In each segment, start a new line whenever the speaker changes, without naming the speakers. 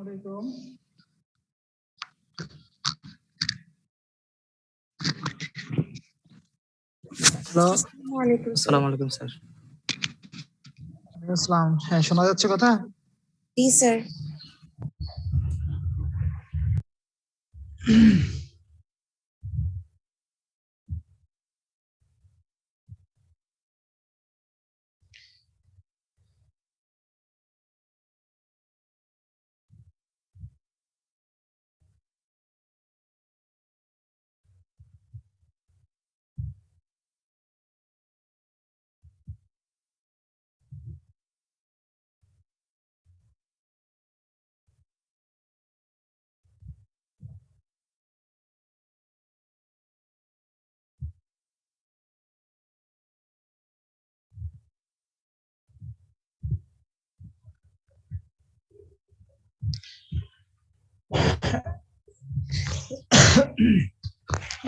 আলাইকুম। হ্যালো।
আসসালামু আলাইকুম স্যার।
আসসালাম। হ্যাঁ, শোনা যাচ্ছে কথা?
জি স্যার।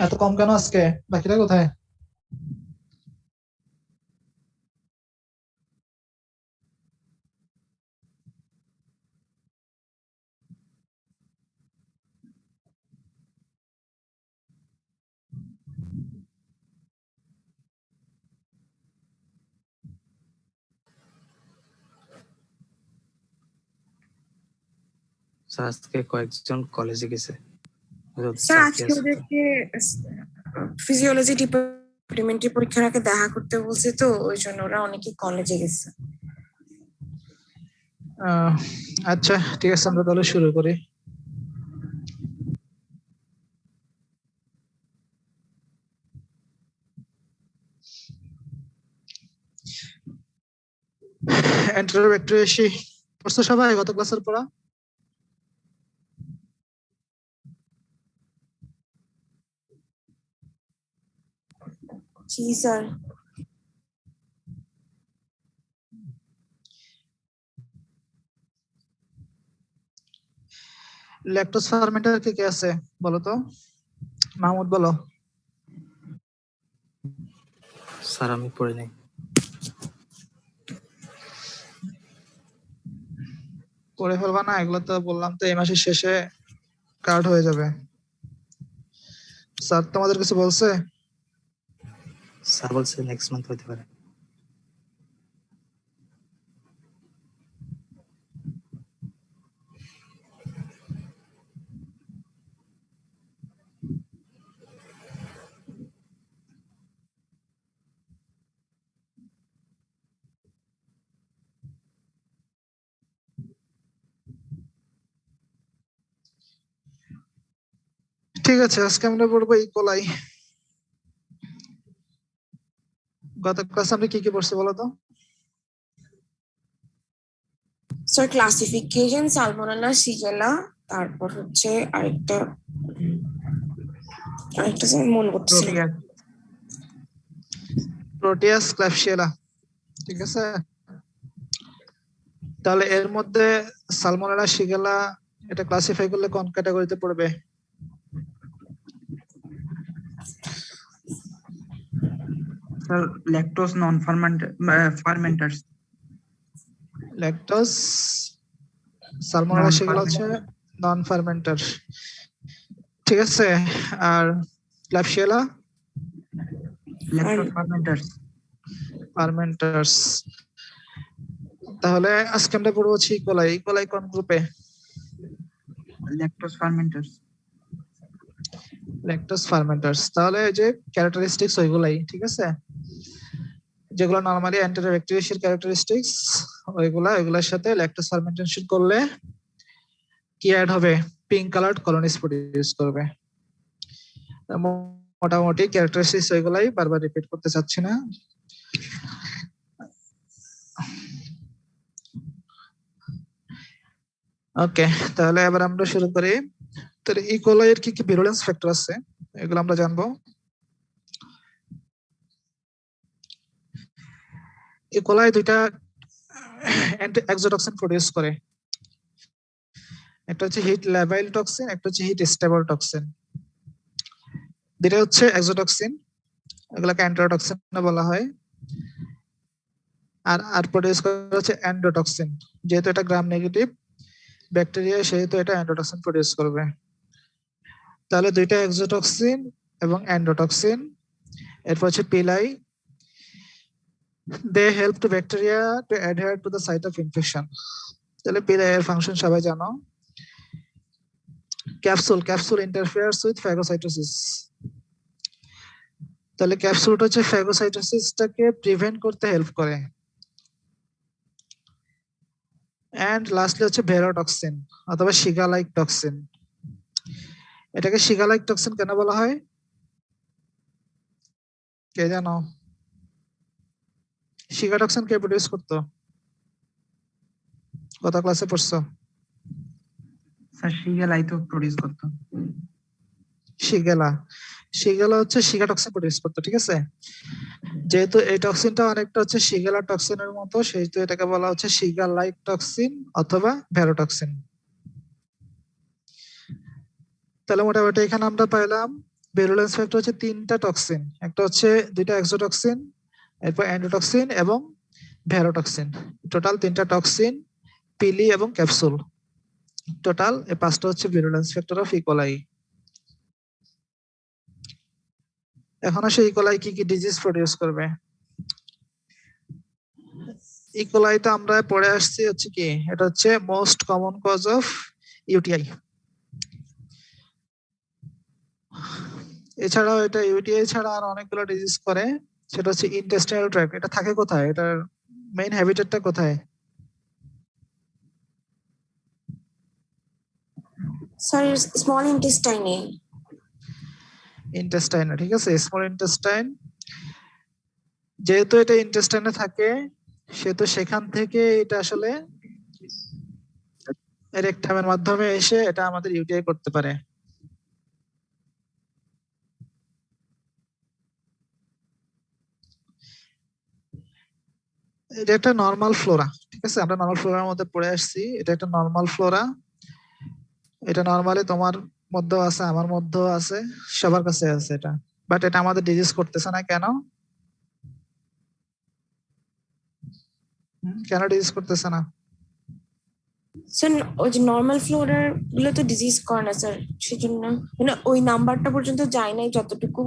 এত কম কেন আজকে? বাকিরা কোথায়?
স্যার আজকে কয়েকজন কলেজে গেছে।
স্যার আজকে ওদেরকে ফিজিওলজি ডিপার্টমেন্টের পরীক্ষার আগে দেখা করতে বলছে, তো ওই জন্য ওরা অনেকে কলেজে গেছে।
আচ্ছা ঠিক আছে, আমরা তাহলে শুরু করি। ইন্ট্রোডাক্টরি পড়ছো সবাই গত ক্লাসের পড়া?
জি স্যার।
ল্যাকটোজ ফার্মেন্টার কে আছে বলো তো? মাহমুদ বলো।
স্যার আমি পড়ে নাই।
পড়ে ফেলবা না, এগুলো তো বললাম তো এই মাসের শেষে কার্ড হয়ে যাবে। স্যার তোমাদের কিছু বলছে?
স্যার বলছে নেক্সট মান্থ হতে পারে।
ঠিক আছে, আজকে আমরা পড়বো ইকোলাই। গত ক্লাসে আমরা কি কি পড়ছি বলো তো?
স্যার ক্লাসিফিকেশন, সালমোনেলা, শিগেলা, তারপর হচ্ছে আরেকটা স্যার মনে করতেছি না।
প্রোটিয়াস, ক্ল্যাপসিয়েলা। ঠিক আছে, তাহলে এর মধ্যে সালমোনেলা, শিগেলা এটা ক্লাসিফাই করলে কোন ক্যাটাগরিতে পড়বে?
স্যার ল্যাকটোজ নন ফার্মেন্টার্স।
ল্যাকটোজ, সালমোনেলা, শিগেলা হচ্ছে নন ফার্মেন্টার। ঠিক আছে, আর ক্ল্যাপসিয়েলা
ল্যাকটোজ ফার্মেন্টার্স।
ফার্মেন্টার্স। তাহলে আজকে আমরা পড়বো হচ্ছে ইকোলাই। ইকোলাই কোন গ্রুপে?
ল্যাকটোজ ফার্মেন্টার্স।
ল্যাকটোজ ফার্মেন্টার্স। তাহলে এই যে ক্যারেক্টারিস্টিক্স ওইগুলাই, ঠিক আছে, যেগুলো নরমালি অ্যান্টিব্যাকটেরিয়াল ক্যারেক্টারিস্টিক্স ওইগুলোর সাথে ল্যাকটোজ ফার্মেন্টেশন করলে কি অ্যাড হবে? পিঙ্ক কালারড কলোনিজ প্রোডিউস করবে। মোটামুটি ক্যারেক্টারিস্টিক্স ওইগুলাই, বারবার রিপিট করতে চাচ্ছি না। ওকে, তাহলে এবার আমরা শুরু করি। তাহলে ইকোলাইয়ের কি কি ভিরুলেন্স ফ্যাক্টর আছে এগুলো আমরা জানবো। ইকোলাই দুইটা এক্সোটক্সিন প্রোডিউস করে, একটা হচ্ছে হিট লেভাইল টক্সিন, একটা হচ্ছে হিট স্টেবল টক্সিন। দুটো হচ্ছে এক্সোটক্সিন, এগুলোকে অ্যান্টেরোটক্সিন বলা হয়। আর প্রোডিউস করে হচ্ছে এন্ডোটক্সিন। যেহেতু এটা গ্রাম নেগেটিভ, ব্যাকটেরিয়া সেহেতু এটা এন্ডোটক্সিন প্রডিউস করবে। তাহলে দুইটা এক্সোটক্সিন এবং এন্ডোটক্সিন। এরপর হচ্ছে pili, they help to bacteria to adhere to the site of infection. তাহলে পিলাই এর ফাংশন সবাই জানো। Capsule interferes with phagocytosis. তাহলে ক্যাপসুলটা হচ্ছে ফ্যাগোসাইটোসিসটাকে প্রিভেন্ট করতে হেল্প করে। এন্ড লাস্টলি হচ্ছে ভেরোটক্সিন অথবা শিগা লাইক টক্সিন। এটাকে শিগা লাইক টক্সিন কেন বলা হয় কে জানো? শিগা টক্সিন কে প্রডিউস করতো? কত ক্লাসে পড়ছো?
স্যার শিগেলাই তো প্রডিউস করতো।
শিগেলা হচ্ছে শিগা টক্সিন প্রডিউস করতো, ঠিক আছে। যেহেতু এই টক্সিনটা অনেকটা হচ্ছে শিগেলা টক্সিনের মতো, সেহেতু এটাকে বলা হচ্ছে শিগা লাইক টক্সিন অথবা ভেরোটক্সিন। তাহলে মোটামুটি এখানে আমরা পাইলাম ভিরুলেন্স ফ্যাক্টর হচ্ছে তিনটা টক্সিন, একটা হচ্ছে দুইটা এক্সোটক্সিন, এরপর এন্ডোটক্সিন এবং ভেরোটক্সিন। টোটাল তিনটা টক্সিন, পিলি এবং ক্যাপসুল। টোটাল এই পাঁচটা হচ্ছে ভিরুলেন্স ফ্যাক্টর অফ ইকোলাই। এখন আসে ইকোলাই কি কি ডিজিজ প্রডিউস করবে। ইকোলাই তো আমরা পড়ে আসছি হচ্ছে কি, এটা হচ্ছে most common cause of UTI. এছাড়াও এটা ইউটিআই ছাড়া আর অনেকগুলো ডিজিজ করে, সেটা হচ্ছে ইন্টেস্টাইনাল ট্র্যাক্ট। এটা থাকে কোথায়? এটার মেইন হ্যাবিটেটটা কোথায়?
Sir small ইন্টেস্টাইনে।
ইন্টেস্টাইনে, ঠিক আছে, স্মল ইন্টেস্টাইন। যেহেতু এটা ইন্টেস্টাইনে থাকে সেহেতু সেখান থেকে এটা আসলে রেকটামের মাধ্যমে এসে এটা আমাদের ইউটিআই করতে পারে। এটা একটা নর্মাল ফ্লোরা, ঠিক আছে, আমরা নর্মাল ফ্লোরার মধ্যে পড়ে আসছি। এটা একটা নর্মাল ফ্লোরা। এটা নর্মালি তোমার মধ্যেও আছে, আমার মধ্যেও আছে, সবার কাছে আছে এটা। বাট এটা আমাদের ডিজিজ করতেছে না কেন? কেন ডিজিজ করতেছে না?
স্যার ওই যে নর্মাল ফ্লোরার গুলো তো ডিজিজ করে না স্যার, সেজন্য মানে ওই নাম্বারটা পর্যন্ত যায় নাই যতটুকু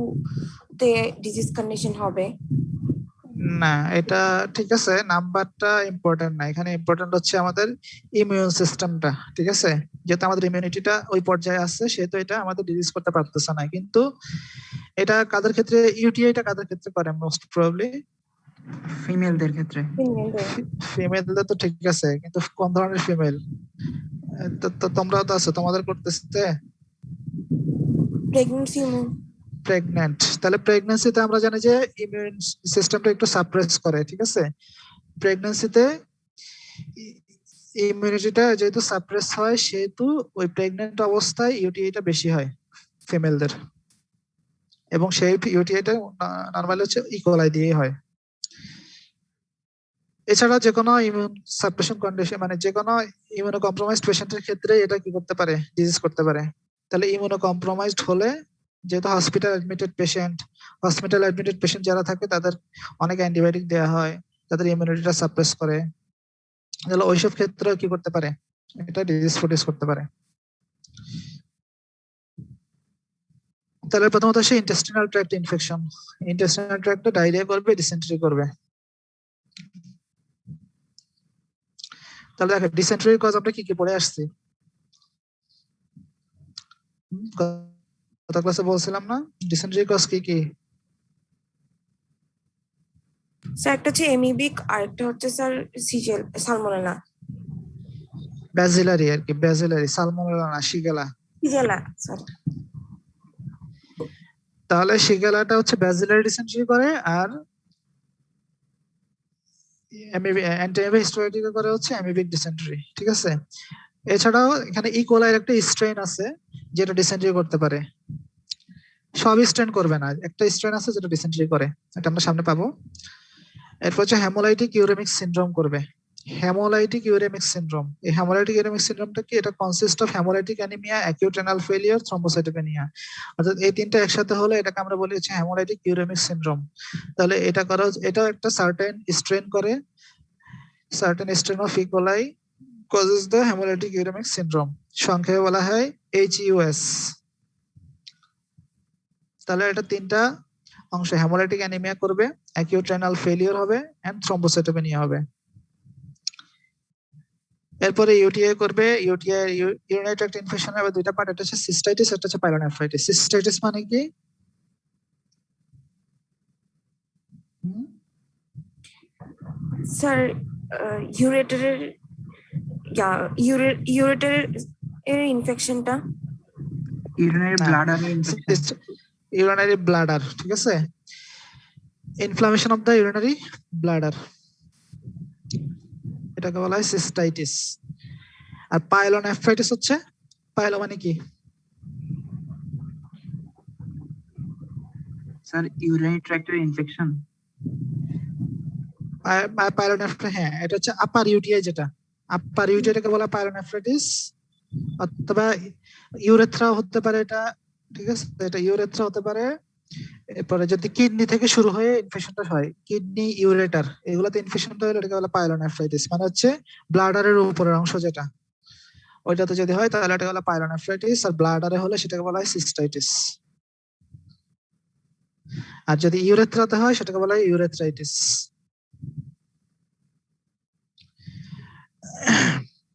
তে ডিজিজ কন্ডিশন হবে।
না, এটা ঠিক আছে, নাম্বারটা ইম্পর্টেন্ট না। এখানে ইম্পর্টেন্ট হচ্ছে আমাদের ইমিউন সিস্টেমটা, ঠিক আছে। যেহেতু আমাদের ইমিউনিটিটা ওই পর্যায়ে আছে সেহেতু এটা আমাদের ডিজিজ করতে পারতেছে না। কিন্তু এটা কাদের ক্ষেত্রে, ইউটিআইটা কাদের ক্ষেত্রে করে মোস্ট প্রবাবলি?
ফিমেলদের ক্ষেত্রে।
ফিমেলদের তো ঠিক আছে, কিন্তু কোন ধরনের ফিমেল? তো তোমরাও তো আছো, তোমাদের করতেছে
প্রেগন্যান্সি উমেন।
প্রেগন্যান্ট। তাহলে প্রেগন্যান্সিতে আমরা জানি যে ইমিউন সিস্টেমটা একটু সাপ্রেস করে, ঠিক আছে। প্রেগন্যান্সিতে ইমিউনিটিটা যেহেতু সাপ্রেস হয় সেহেতু ওই প্রেগন্যান্ট অবস্থায় ইউটিআইটা বেশি হয় ফিমেলদের, এবং সেই ইউটিআইটা নরমালি হচ্ছে ইকোলাই দিয়েই হয়। এছাড়া যে কোনো ইমিউন সাপ্রেশন কন্ডিশন, মানে যে কোনো ইমিউনো কম্প্রোমাইজড পেশেন্টের ক্ষেত্রে এটা কি করতে পারে, ডিজিজ করতে পারে। তাহলে ইমিউনো কম্প্রোমাইজড হলে, যেহেতু হসপিটাল অ্যাডমিটেড পেশেন্ট যারা থাকে তাদের অনেক অ্যান্টিবায়োটিক দেওয়া হয়, তাদের ইমিউনিটিটা সাপ্রেস করে। তাহলে ওইসব ক্ষেত্রে কি করতে পারে, এটা ডিজিজ প্রডিউস করতে পারে। তাহলে প্রথমত আসে ইন্টেস্টিনাল ট্র্যাক্ট ইনফেকশন। ইন্টেস্টিনাল ট্র্যাক্টে ডায়রিয়া করবে, ডিসেন্ট্রি করবে। তাহলে দেখো ডিসেন্ট্রির কজ আমরা কি কি পড়ে আসছি গত ক্লাসে বলছিলাম না? ডিসেন্ট্রির কজ কি কি?
স্যার একটা হচ্ছে এমিবিক, আরেকটা হচ্ছে স্যার সিজেল সালমোনেলা।
ব্যাজিলারি আর কি, ব্যাজিলারি, সালমোনেলা না, শিগেলা।
সিজেলা স্যার।
তাহলে শিগেলাটা হচ্ছে ব্যাজিলারি ডিসেন্ট্রি করে, আর অ্যান্টিএমিবিক হিস্টোরিটিকে করে হচ্ছে অ্যামিবিক ডিসেন্ট্রি, ঠিক আছে। এছাড়াও এখানে ইকোলাইয়ের একটা স্ট্রেন আছে যেটা ডিসেন্ট্রি করতে পারে। সব স্ট্রেন করবে না, একটা স্ট্রেন আছে যেটা ডিসেন্ট্রি করে, এটা আমরা সামনে পাবো। এরপর হচ্ছে হেমোলাইটিক ইউরেমিক সিনড্রোম করবে। হেমোলাইটিক ইউরেমিক সিনড্রোম, এই হেমোলাইটিক ইউরেমিক সিনড্রোমটা কি? এটা consist of haemolytic anaemia, acute renal failure, thrombocytopenia. অর্থাৎ এই তিনটা একসাথে হলে এটাকে আমরা বলি হচ্ছে হেমোলাইটিক ইউরেমিক সিনড্রোম। তাহলে এটা করা, এটাও একটা সার্টেন স্ট্রেন করে, certain strain of E. coli causes the hemolytic uremic syndrome, সংক্ষেপে বলা হয় HUS। তাহলে এটা তিনটা অংশ, হেমোলাইটিক অ্যানিমিয়া করবে, অ্যাকিউট রেনাল ফেলিওর হবে এন্ড থ্রম্বোসাইটোপেনিয়া হবে। এরপরে ইউটিআই করবে, ইউটিআই ইউরিনারি ট্র্যাক্ট ইনফেকশন হবে দুইটা পার্ট, এটা হচ্ছে সিস্টাইটিস, এটা হচ্ছে পাইলোনেফ্রাইটিস। সিস্টাইটিস মানে কি?
স্যার ইউরেটারের ইউরেটারের এর ইনফেকশনটা,
urinary bladder infection,
urinary bladder, ঠিক আছে, inflammation of the urinary bladder, এটাকে বলা হয় সিস্টাইটিস। আর পাইলোনেফ্রাইটিস হচ্ছে, পাইলো মানে কি?
sir, urinary tract infection,
pyelonephritis, হ্যাঁ এটা হচ্ছে আপার ইউটিআই, যেটা আপার ইউটিআইটাকে বলা পাইলোনেফ্রাইটিস, অথবা ইউরেথ্রা হতে পারে এটা, ঠিক আছে, এটা ইউরেথ্রা হতে পারে। এরপরে যদি কিডনি থেকে শুরু হয়ে ইনফেকশনটা হয়, কিডনি ইউরেটার, এগুলোতে ইনফেকশনটা হলে এটাকে বলা পাইলোনেফ্রাইটিস, মানে হচ্ছে ব্লাডারের উপরের অংশ যেটা, ওইটাতে যদি হয় তাহলে এটাকে বলা পাইলোনেফ্রাইটিস, আর ব্লাডারে হলে সেটাকে বলা হয় সিস্টাইটিস। আর যদি ইউরেথ্রাতে হয় সেটাকে বলা হয় ইউরেথ্রাইটিস।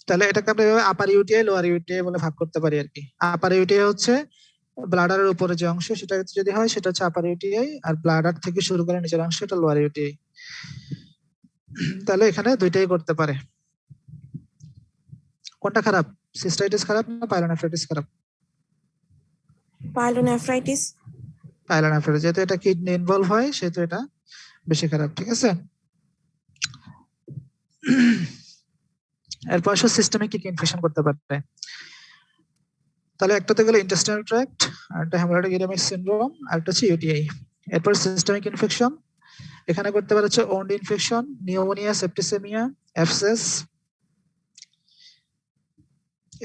তাহলে এটাকে আমরা আপার ইউটিআই লোয়ার ইউটিআই বলে ভাগ করতে পারি আর কি। আপার ইউটিআই হচ্ছে ব্লাডারের উপরে যে অংশ, সেটা যদি হয় সেটা হচ্ছে আপার ইউটিআই, আর ব্লাডার থেকে শুরু করে নিচের অংশ এটা লোয়ার ইউটিআই। তাহলে এখানে দুইটাই করতে পারে। কোনটা খারাপ, সিস্টাইটিস খারাপ না পাইলোনেফ্রাইটিস খারাপ?
পাইলোনেফ্রাইটিস।
পাইলোনেফ্রাইটিস, যেহেতু এটা কিডনি ইনভলভ হয় সেহেতু এটা বেশি খারাপ, ঠিক আছে। এরপর সিস্টেমিক কি ইনফেকশন করতে পারে, তাহলে একটাতে গেলে ইন্টেস্টাইনাল ট্র্যাক্ট, আর একটা হেমোলাইটিক ইউরেমিক সিনড্রোম, আর একটা হচ্ছে ইউটিআই। এরপর সিস্টেমিক ইনফেকশন, এখানে করতে পারে হচ্ছে wound infection, pneumonia, septicaemia, abscess.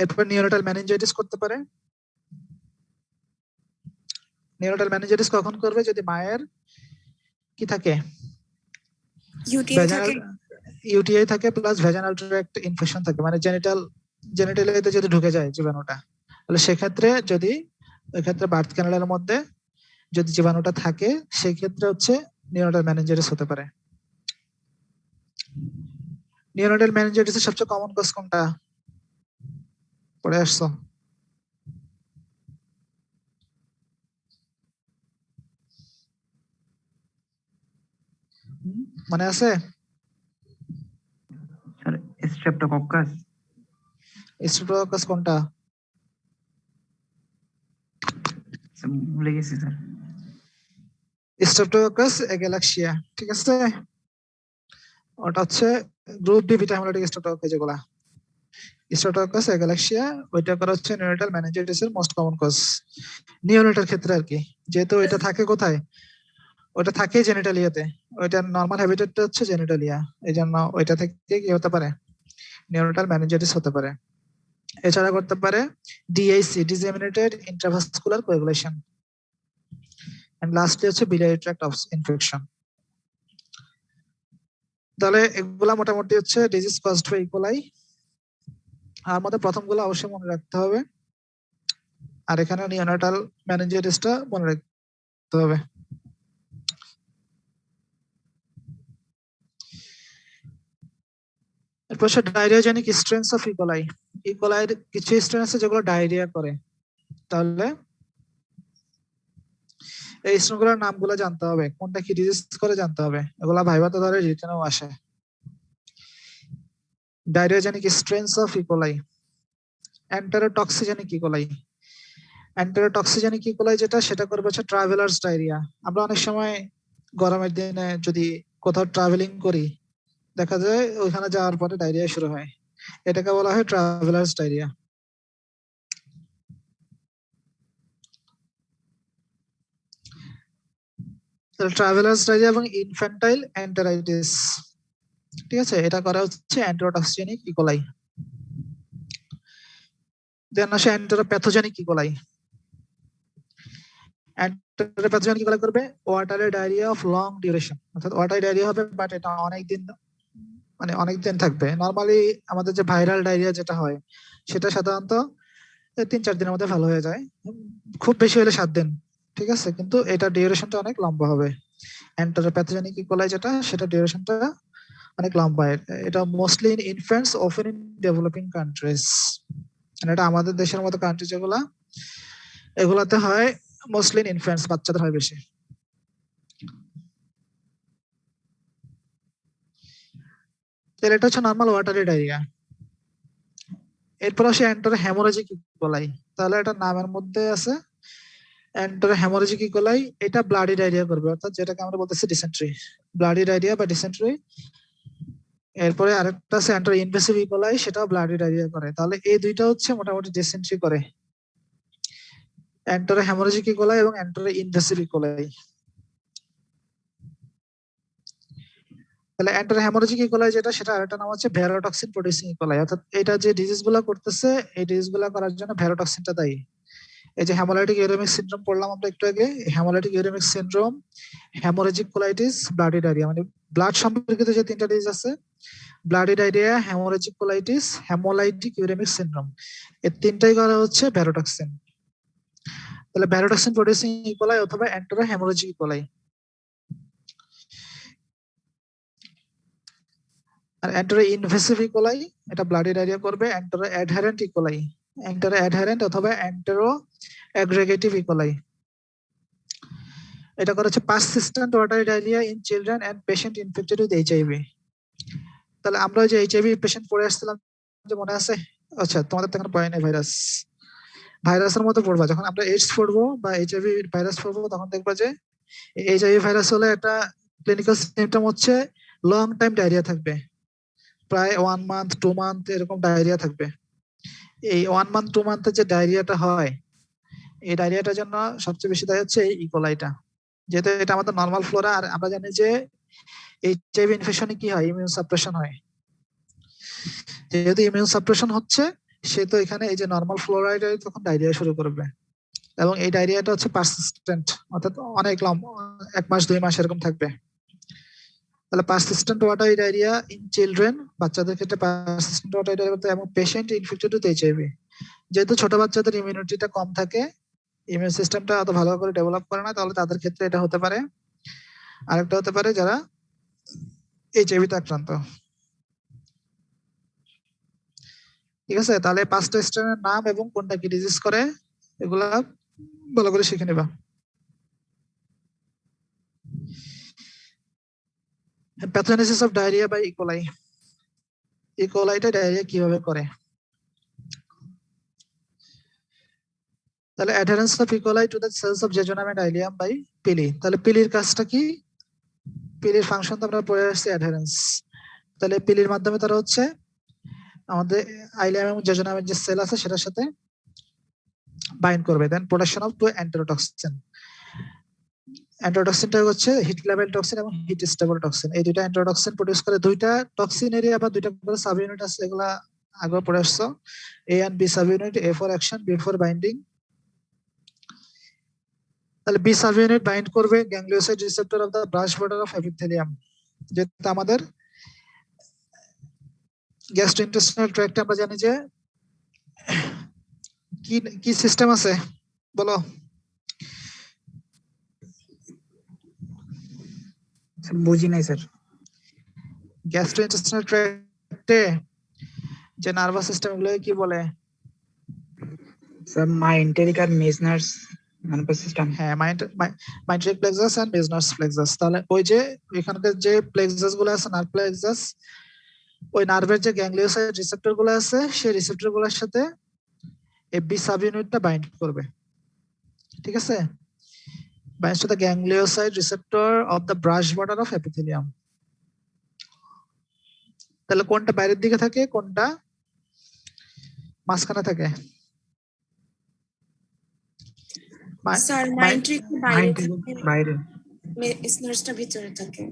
এরপর নিওনাটাল মেনিনজাইটিস করতে পারে। নিওনাটাল মেনিনজাইটিস কখন করবে? যদি মায়ের কি থাকে,
ইউটিআই থাকে,
ইউটিআই থাকে প্লাস ভ্যাজানাল ট্র্যাক্ট ইনফেকশন থাকে, মানে জেনিটালিয়াতে যদি ঢুকে যায় জীবাণুটা, তাহলে সেক্ষেত্রে যদি ওই ক্ষেত্রে বার্থ ক্যানালের মধ্যে যদি জীবাণুটা থাকে, সেই ক্ষেত্রে হচ্ছে নিওনাটাল মেনিনজাইটিস হতে পারে। নিওনাটাল মেনিনজাইটিসের সবচেয়ে কমন কজ কোনটা পড়ে আসছো? মনে আছে?
sir, streptococcus,
স্ট্রেপ্টোককাস কোনটা?
sir, ভুলে গেছি স্যার।
স্ট্রেপ্টোককাস এগালাক্সিয়া, ঠিক আছে, ওটা হচ্ছে গ্রুপ ডি ভিটা হেমোলাইটিক স্ট্রেপ্টোককাস, যেগুলা স্ট্রেপ্টোককাস এগালাক্সিয়া, ওইটা করা হচ্ছে নিওনাটাল মেনিনজাইটিসের মোস্ট কমন কজ নিওনেটার ক্ষেত্রে আর কি। যেহেতু এটা থাকে কোথায়, ওটা থাকে জেনিটালিয়াতে, ওইটার নরমাল হ্যাবিটেটটা হচ্ছে জেনিটালিয়া, এই জন্য ওইটা থেকে কি হতে পারে, নিওনাটাল মেনিনজাইটিস হতে পারে। এছাড়া করতে পারে DIC, disseminated intravascular coagulation, and lastly হচ্ছে biliary tract ইনফেকশন। তাহলে এগুলা মোটামুটি হচ্ছে ডিজিজ কজড বাই ইকোলাই। আর মধ্যে প্রথমগুলো অবশ্যই মনে রাখতে হবে, আর এখানে নিওনাটাল মেনিনজাইটিসটা মনে রাখতে হবে। এরপর ডায়রিয়াজেনিক স্ট্রেনস অফ ইকোলাই। ইকোলাইয়ের কিছু স্ট্রেন আছে যেগুলো ডায়রিয়া করে, তাহলে এই স্ট্রেনগুলোর নামগুলো জানতে হবে, কোনটা কি ডিজিজ করে জানতে হবে, এগুলা ভাইভাতে ধরে রিটেনেও আসে। ডায়রিয়াজেনিক স্ট্রেনস অফ ইকোলাই, এন্টেরোটক্সিজেনিক ইকোলাই। এন্টেরোটক্সিজেনিক ইকোলাই যেটা, সেটা করবে হচ্ছে ট্রাভেলার্স ডায়রিয়া। আমরা অনেক সময় গরমের দিনে যদি কোথাও ট্রাভেলিং করি, দেখা যায় ওইখানে যাওয়ার পরে ডায়রিয়া শুরু হয়, এটাকে বলা হয় ট্রাভেলার্স ডায়রিয়া। ট্রাভেলার্স ডায়রিয়া এবং ইনফ্যান্টাইল এন্টেরাইটিস, ঠিক আছে, এটা করা হচ্ছে এন্টেরোটক্সিজেনিক ইকোলাই। দেন আসে এন্টেরোপ্যাথোজেনিক ইকোলাই। এন্টেরোপ্যাথোজেনিক ইকোলাই করবে watery diarrhoea of long duration, অর্থাৎ ওয়াটারি ডায়রিয়া হবে বাট এটা অনেক দিন মানে অনেক দিন থাকবে। নরমালি আমাদের যে ভাইরাল ডায়রিয়া যেটা হয় সেটা সাধারণত 3-4 দিনের মধ্যে ভালো হয়ে যায়, খুব বেশি হলে 7 দিন। ঠিক আছে, কিন্তু এটা ডিউরেশনটা অনেক লম্বা হবে। এন্টারোপ্যাথোজেনিক ইকোলাই যেটা, সেটা ডিউরেশনটা অনেক লম্বা। এটা mostly in infants, often in developing countries. মানে এটা আমাদের দেশের মতো কান্ট্রি যেগুলা, এগুলাতে হয় মোস্টলি ইন ইনফ্যান্টস, বাচ্চাদের হয় বেশি। তাহলে এটা হচ্ছে নর্মাল ওয়াটারি ডায়রিয়া। এরপর আসে এন্টার হেমোরেজিক ইকোলাই। তাহলে এটা নামের মধ্যে আছে এন্টার হেমোরেজিক ইকোলাই। এটা ব্লাডি ডায়রিয়া করবে, অর্থাৎ যেটাকে আমরা বলতেছি ডিসেন্ট্রি, ব্লাডি ডায়রিয়া বা ডিসেন্ট্রি। এরপরে আরেকটা আছে এন্টার ইনভেসিভ ইকোলাই, সেটাও ব্লাডি ডায়রিয়া করে। তাহলে এই দুইটা হচ্ছে মোটামুটি ডিসেন্ট্রি করে, এন্টার হেমোরেজিক ইকোলাই এবং এন্টার ইনভেসিভ ইকোলাই। তাহলে এন্টার হেমোরেজিক ইকোলাই যেটা, সেটা আরেকটা নাম হচ্ছে ভ্যারোটক্সিন প্রোডিউসিং ইকোলাই। অর্থাৎ এটা যে ডিজিজ গুলা করতেছে, এই ডিজিজ গুলা করার জন্য ভ্যারোটক্সিনটা দায়ী। এই যে হেমোলাইটিক ইউরেমিক সিনড্রোম পড়লাম আমরা একটু আগে, haemolytic uraemic syndrome, haemorrhagic colitis, bloody diarrhoea, মানে ব্লাড সম্পর্কিত যে তিনটা ডিজিজ আছে, bloody diarrhoea, haemorrhagic colitis, haemolytic uraemic syndrome, এই তিনটাই করা হচ্ছে ভ্যারোটক্সিন। তাহলে ভ্যারোটক্সিন প্রোডিউসিং ইকোলাই অথবা এন্টারো হেমোরেজিক ইকোলাই। আর এন্টারো ইনভেসিভ ইকোলাই, এটা ব্লাডি ডায়রিয়া করবে। এন্টারো অ্যাডহারেন্ট ইকোলাই, এন্টারো অ্যাডহারেন্ট অথবা এন্টারো অ্যাগ্রেগেটিভ ইকোলাই, এটা করা হচ্ছে persistent watery diarrhoea in children and patient infected with HIV. তাহলে আমরা যে এইচআইভি পেশেন্ট পড়ে আসছিলাম, যে মনে আছে? আচ্ছা, তোমাদের তো এখন পড়ে নাই ভাইরাস, ভাইরাসের মতো পড়বা। যখন আমরা এইডস পড়বো বা এইচআইভি ভাইরাস পড়বো, তখন দেখবা যে এইচআইভি ভাইরাস হলে একটা ক্লিনিক্যাল সিমটম হচ্ছে লং টাইম ডায়রিয়া থাকবে, প্রায় 1 মান্থ 2 মান্থ এরকম ডায়রিয়া থাকবে। এই 1 মান্থ 2 মান্থের যে ডায়রিয়াটা হয়, এই ডায়রিয়াটার জন্য সবচেয়ে বেশি দায়ী হচ্ছে এই ইকোলাইটা, যেহেতু এটা আমাদের নর্মাল ফ্লোরা। আর আমরা জানি যে এইচআইভি ইনফেকশনে কি হয়, ইমিউন সাপ্রেশন হয়। যেহেতু ইমিউন সাপ্রেশন হচ্ছে, সে তো এখানে এই যে নর্মাল ফ্লোরাইড তখন ডায়রিয়া শুরু করবে, এবং এই ডায়রিয়াটা হচ্ছে পারসিস্টেন্ট, অর্থাৎ অনেক লম্বা, 1 মাস 2 মাস এরকম থাকবে। তাহলে persistent watery diarrhoea in children, বাচ্চাদের ক্ষেত্রে পারসিস্টেন্ট ওয়াটারি ডায়রিয়া, এবং পেশেন্ট ইনফেক্টেড উইথ এইচআইভি। যেহেতু ছোট বাচ্চাদের ইমিউনিটিটা কম থাকে, ইমিউন সিস্টেমটা অত ভালো করে ডেভেলপ করে না, তাহলে তাদের ক্ষেত্রে এটা হতে পারে। আরেকটা হতে পারে যারা এইচআইভি তে আক্রান্ত। ঠিক আছে, তাহলে 5টা স্ট্রেনের নাম এবং কোনটা কি ডিজিজ করে, এগুলা ভালো করে শিখে নিবা। Pathogenesis of diarrhoea by E coli. ইকোলাইটা ডায়রিয়া কিভাবে করে? তাহলে adherence of E coli to the cells of jejunum and ileum by pili. তাহলে পিলির কাজটা কি? পিলির ফাংশন তো আমরা পড়ে আসছি, অ্যাডারেন্স। তাহলে পিলির মাধ্যমে তারা হচ্ছে আমাদের আইলিয়াম এবং জেজোনামের যে সেল আছে সেটার সাথে বাইন্ড করবে, দেন প্রোডাকশন অফ 2 এন্টেরোটক্সিন। এন্টেরোটক্সিনটা হচ্ছে হিট লেভেল টক্সিন এবং হিট স্টেবল টক্সিন। এই দুইটা এন্টেরোটক্সিন প্রডিউস করে। দুইটা টক্সিনেরই আবার দুইটা করে সাব ইউনিট আছে, এগুলা আগে পড়ে আসছো। A and B sub unit, A for action, B for binding. তাহলে বি সাব ইউনিট বাইন্ড করবে ganglioside receptor of the brush border of epithelium, যেটা আমাদের গ্যাস্ট্রোইন্টেস্টিনাল ট্র্যাক্টে আমরা জানি যে কি কি সিস্টেম আছে, বলো?
বুঝি নাই স্যার।
গ্যাস্ট্রোইন্টেস্টিনাল ট্র্যাক্টে যে নার্ভাস সিস্টেম, গুলো কি বলে?
স্যার মাইন্টেরিক আর মেজনার্স নার্ভাস সিস্টেম।
হ্যাঁ, মাইন্ট্রিক প্লেক্সাস এন্ড মেজনার্স প্লেক্সাস। তাহলে ওই যে এখানকার যে প্লেক্সাস গুলো আছে, নার্ভ প্লেক্সাস, ওই নার্ভের যে গ্যাংলিওসাইড রিসেপ্টর গুলো আছে, সেই রিসেপ্টর গুলোর সাথে এই বি সাব ইউনিটটা বাইন্ড করবে। ঠিক আছে, binds to the ganglioside receptor of the brush border of epithelium. তাহলে কোনটা বাইরের দিকে থাকে, কোনটা মাঝখানে থাকে?
স্যার মাইন্ট্রিক বাইরে থাকে,
বাইরে,
স্নার্সটা ভিতরে থাকে।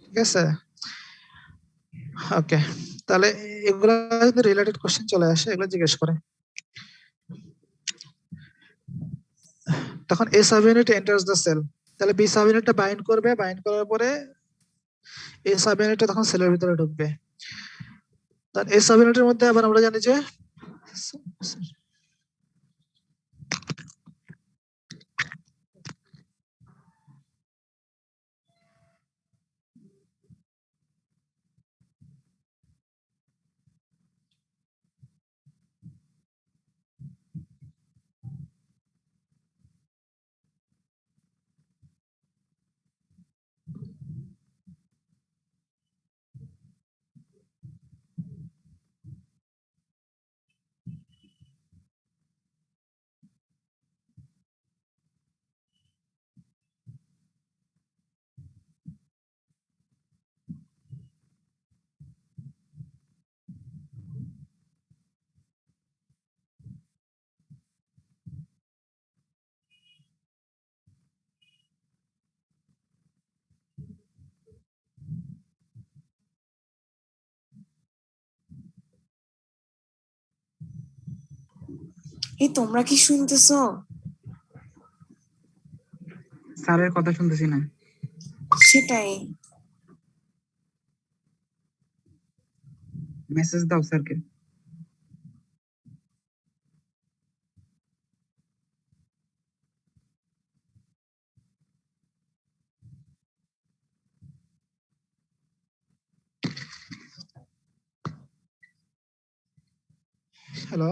ঠিক আছে, ওকে। তাহলে এগুলো রিলেটেড কোশ্চেন চলে আসে, এগুলো জিজ্ঞেস করে। তখন A sub unit enters the cell. তাহলে বি সাব ইউনিটটা বাইন্ড করবে, বাইন্ড করার পরে এ সাব ইউনিটটা তখন সেলের ভিতরে ঢুকবে। তার এই সাব ইউনিটের মধ্যে আবার আমরা জানি যে
এই তোমরা কি শুনতেছো?
স্যারের কথা শুনতেছি না।
সেটাই।
মেসেজ দাও স্যারকে।
হ্যালো,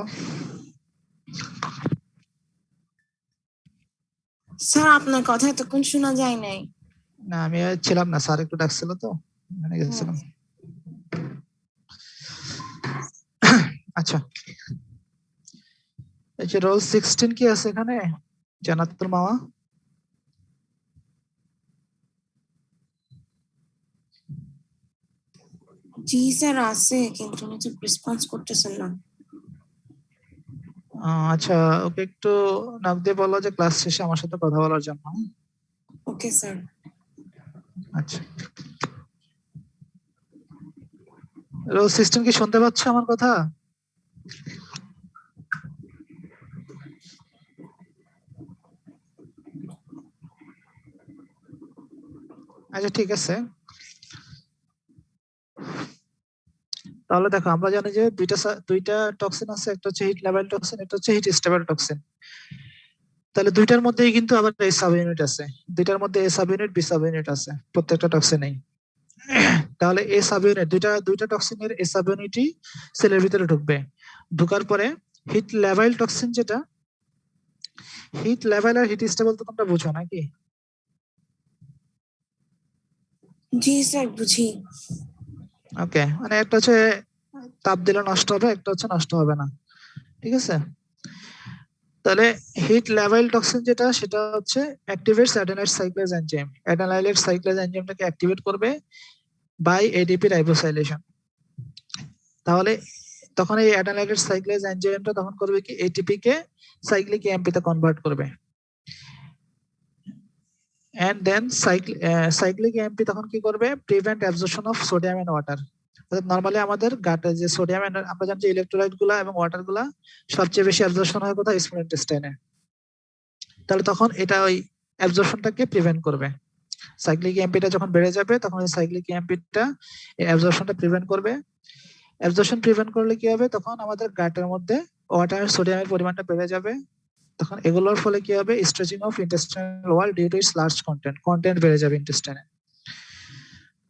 স্যার আপনার কথা এতক্ষণ শোনা যায় নাই।
না আমি ছিলাম না, স্যার একটু ডাকছিল তো এখানে গেছিলাম। আচ্ছা, এই যে রোল 16 কি আছে এখানে জান্নাতুল মাওয়া?
জি স্যার আছে, কিন্তু উনি তো রেসপন্স করতেছেন না।
আচ্ছা, ওকে একটু নক দিয়ে বলো যে ক্লাস শেষে আমার সাথে কথা বলার জন্য।
Okay sir.
আচ্ছা, রোল 16 কি শুনতে পাচ্ছ আমার কথা? আচ্ছা ঠিক আছে, তাহলে দেখো আমরা জানি যে দুইটা টক্সিন আছে, একটা হচ্ছে হিট লেভেল টক্সিন, একটা হচ্ছে হিট স্টেবল টক্সিন। তাহলে দুইটার মধ্যেই কিন্তু আবার এই সাব ইউনিট আছে, দুইটার মধ্যে A sub unit B sub unit আছে প্রত্যেকটা টক্সিনেই। তাহলে এ সাব ইউনিট দুইটা টক্সিনের এ সাব ইউনিটই সেলের ভিতরে ঢুকবে। ঢোকার পরে হিট লেভেল টক্সিন যেটা, হিট লেভেল আর হিট স্টেবল তো তোমরা বুঝো নাকি?
জি স্যার বুঝি।
ওকে, মানে একটা হচ্ছে তাপ দিলে নষ্ট হবে, একটা হচ্ছে নষ্ট হবে না, ঠিক আছে? তাহলে হিট লেভেল টক্সিন যেটা, সেটা হচ্ছে activates adenylate cyclase enzyme, adenylate cyclase এনজাইমটাকে অ্যাক্টিভেট করবে বাই এডিপি রাইবোসাইলেশন। তাহলে তখন এই অ্যাডেনাইলেট সাইক্লেজ এনজাইমটা তখন করবে কি, এটিপি কে সাইক্লিক এএমপি তে কনভার্ট করবে, এন্ড দেন সাইক্লিক এএমপি তখন কি করবে, prevent absorption of sodium and water. Normally আমাদের গাটে যে সোডিয়াম এন্ড আমরা জানি যে ইলেকট্রোলাইট গুলা এবং ওয়াটার গুলা সবচেয়ে বেশি অ্যাবজর্পশন হয় কোথায়, স্মল ইন্টেস্টাইনে। তাহলে তখন এটা ওই অ্যাবজর্পশনটাকে প্রিভেন্ট করবে। সাইক্লিক এএমপিটা যখন বেড়ে যাবে তখন এই সাইক্লিক এএমপিটা এই অ্যাবজর্পশনটা প্রিভেন্ট করবে। অ্যাবজর্পশন প্রিভেন্ট করলে কি হবে, তখন আমাদের গাটের মধ্যে ওয়াটার সোডিয়ামের পরিমাণটা বেড়ে যাবে। তখন এগুলোর ফলে কি হবে, stretching of intestinal wall due to its large content বেড়ে যাবে ইন্টেস্টাইনে।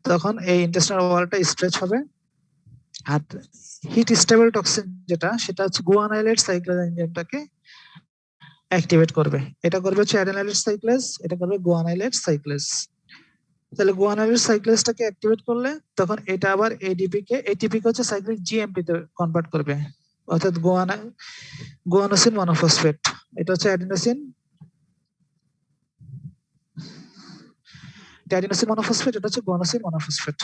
তখন এই ইন্টেস্টাইনাল ওয়ালটা স্ট্রেচ হবে। আর হিট স্টেবল টক্সিন যেটা, সেটা হচ্ছে গুয়ানাইলেট সাইক্লেজ এনজাইমটাকে অ্যাক্টিভেট করবে। এটা করবে হচ্ছে অ্যাডেনাইলেট সাইক্লেজ, এটা করবে গুয়ানাইলেট সাইক্লেজ। তাহলে গুয়ানাইলেট সাইক্লেজটাকে অ্যাক্টিভেট করলে তখন এটা আবার এটিপি কে হচ্ছে সাইক্লিক জিএমপি তে কনভার্ট করবে, অর্থাৎ গুয়ানোসিন মনোফসফেট। এটা হচ্ছে অ্যাডিনোসিন মনোফসফেট, এটা হচ্ছে গুয়ানোসিন মনোফসফেট।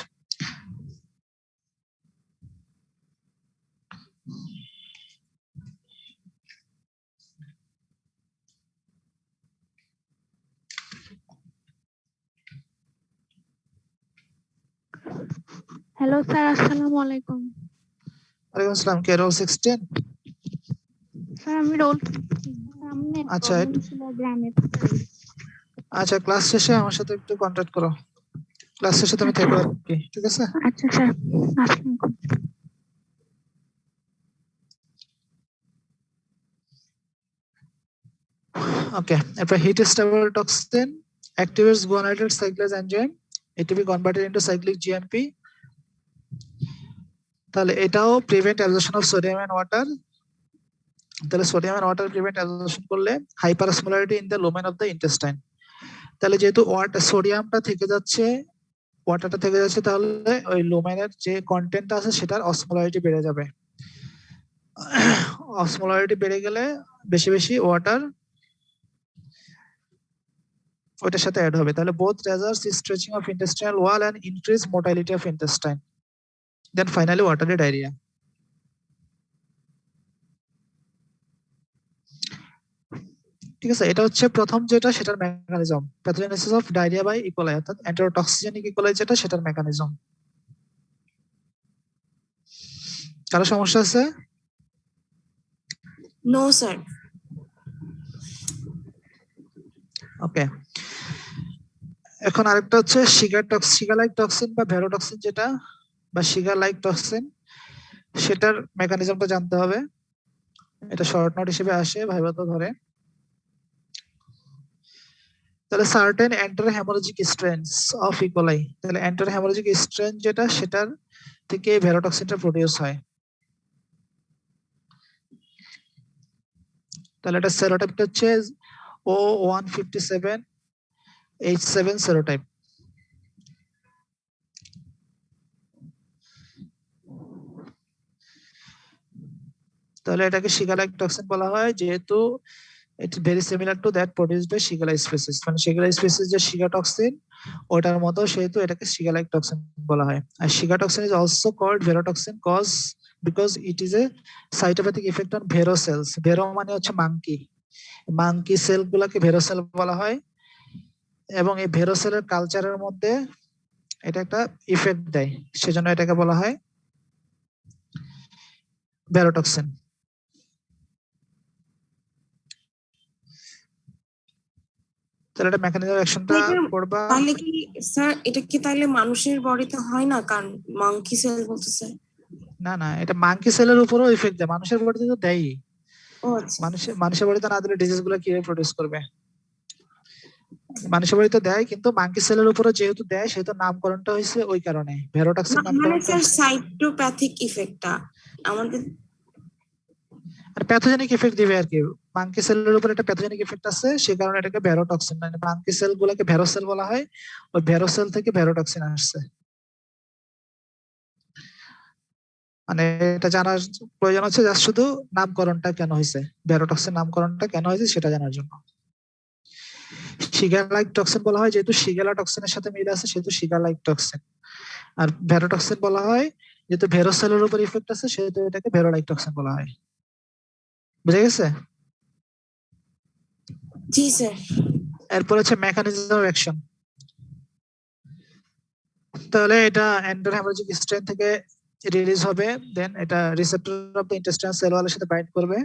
হ্যালো স্যার, আসসালামু আলাইকুম।
ওয়ালাইকুম আসসালাম। কে রোল 16?
স্যার আমি রোল আমি নেট
আচ্ছা,
প্রবলেম ছিল গ্রামে।
আচ্ছা ক্লাস শেষে আমার সাথে একটু কন্ট্যাক্ট করো। ক্লাস শেষে তুমি থেকো আর কি, ঠিক আছে?
আচ্ছা স্যার, আসসালামু আলাইকুম।
ওকে, এরপর heat stable toxin activates guanidate cyclase enzyme, it to be converted into cyclic GMP. তাহলে এটাও prevent absorption of sodium and water. তাহলে sodium and water prevent absorption করলে hyperosmolarity in the lumen of the intestine. তাহলে যেহেতু সোডিয়ামটা থেকে যাচ্ছে, ওয়াটারটা থেকে যাচ্ছে, তাহলে ওই লুমেনের যে কন্টেন্ট আছে সেটার অসমোলারিটি বেড়ে যাবে। অসমোলারিটি বেড়ে গেলে বেশি বেশি ওয়াটার ওটার সাথে অ্যাড হবে। তাহলে both results stretching of intestinal wall and increase motility of intestine, then finally watery diarrhoea. ঠিক আছে, এটা হচ্ছে প্রথম যেটা সেটার mechanism, pathogenesis of diarrhoea by E coli, অর্থাৎ এন্টেরোটক্সিজেনিক ইকোলাই যেটা সেটার মেকানিজম। কারো সমস্যা আছে?
No sir.
ওকে, এখন আরেকটা হচ্ছে শিগা লাইক টক্সিন বা ভেরোটক্সিন যেটা, বা শিগা লাইক টক্সিন, সেটার মেকানিজমটা জানতে হবে। এটা শর্ট নোট হিসেবে আসে, ভাইবা তো ধরে। তাহলে সার্টেন এন্টার হেমোরাজিক স্ট্রেনস অফ ইকোলাই, তাহলে এন্টার হেমোরাজিক স্ট্রেন যেটা সেটার থেকে ভেরোটক্সিনটা প্রোডিউস হয়। তাহলে এটা সেরোটাইপটা হচ্ছে O157H7 সেরোটাইপ। তাহলে এটাকে শিগা লাইক টক্সিন বলা হয়, যেহেতু it's very similar to that produced by Shigella species, মানে শিগেলা স্পিসিস যে শিগা টক্সিন ওটার মতো, সেহেতু এটাকে শিগা লাইক টক্সিন বলা হয়। আর Shiga toxin is also called verotoxin cause because it is a cytopathic effect on Vero cells. Vero মানে হচ্ছে মাঙ্কি, মাঙ্কি সেল গুলাকে ভেরো সেল বলা হয়, এবং এই ভেরো সেলের কালচারের মধ্যে এটা একটা ইফেক্ট দেয়, সেজন্য এটাকে বলা হয় ভেরোটক্সিন। তাহলে এটা মেকানিজম অ্যাকশনটা পড়বা।
তাহলে কি স্যার, এটা কি তাহলে মানুষের বডিতে হয় না? কারণ মাংকি সেল বলতেছে।
না না, এটা মাঙ্কি সেলের উপরও ইফেক্ট দেয়, মানুষের বডিতে তো দেয়ই।
ও আচ্ছা।
মানুষের বডিতে না দিলে ডিজিজ গুলো কিভাবে প্রডিউস করবে? মানুষের বডিতে দেয়, কিন্তু মাঙ্কি সেলের উপরে যেহেতু দেয় সেহেতু নামকরণটা হয়েছে ওই কারণে, ভেরোটক্সিন
মানে
নামকরণটা।
স্যার সাইটোপ্যাথিক ইফেক্টটা আমাদের
আর প্যাথোজেনিক ইফেক্ট দিবে আর কি, মাঙ্কি সেলের উপর একটা প্যাথোজেনিক ইফেক্ট আছে, সে কারণে এটাকে ভেরোটক্সিন, মানে মাঙ্কি সেল গুলোকে ভেরোসেল বলা হয়, ওই ভেরোসেল থেকে ভেরোটক্সিন আসছে। মানে এটা জানার প্রয়োজন হচ্ছে জাস্ট শুধু নামকরণটা কেন হয়েছে, ভেরোটক্সিন নামকরণটা কেন হয়েছে সেটা জানার জন্য। শিগা লাইক টক্সিন বলা হয় যেহেতু শিগেলা টক্সিনের সাথে মিল আছে, সেহেতু শিগা লাইক টক্সিন। আর ভেরোটক্সিন বলা হয় যেহেতু ভেরোসেলের উপর ইফেক্ট আছে, সেহেতু এটাকে ভেরোলাইক টক্সিন বলা হয়। বুঝে গেছে?
জি স্যার।
এরপর হচ্ছে মেকানিজম অফ অ্যাকশন। তাহলে এটা এন্ডোহেমোরেজিক স্ট্রেন থেকে রিলিজ হবে, দেন এটা receptor of the intestinal cell ওয়ালের সাথে বাইন্ড করবে,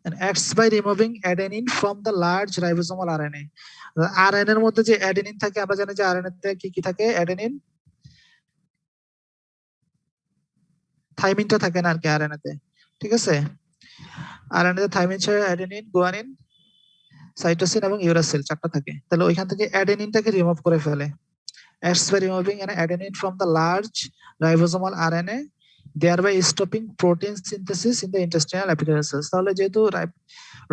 and acts by removing adenine from the large ribosomal RNA. RNA এর মধ্যে যে অ্যাডেনিন থাকে, আমরা জানি যে আরএনএ তে কি কি থাকে, অ্যাডেনিন, থাইমিনটা থাকে না আর কি আরএনএ তে, ঠিক আছে? আরএনএ তে থাইমিন ছাড়া অ্যাডেনিন, গুয়ানিন, সাইটোসিন এবং ইউরাসিল চারটা থাকে। তাহলে ওইখান থেকে অ্যাডেনিনটাকে রিমুভ করে ফেলে, acts by removing an adenine from the large ribosomal RNA, thereby stopping protein synthesis in the intestinal epithelial cells. তাহলে যেহেতু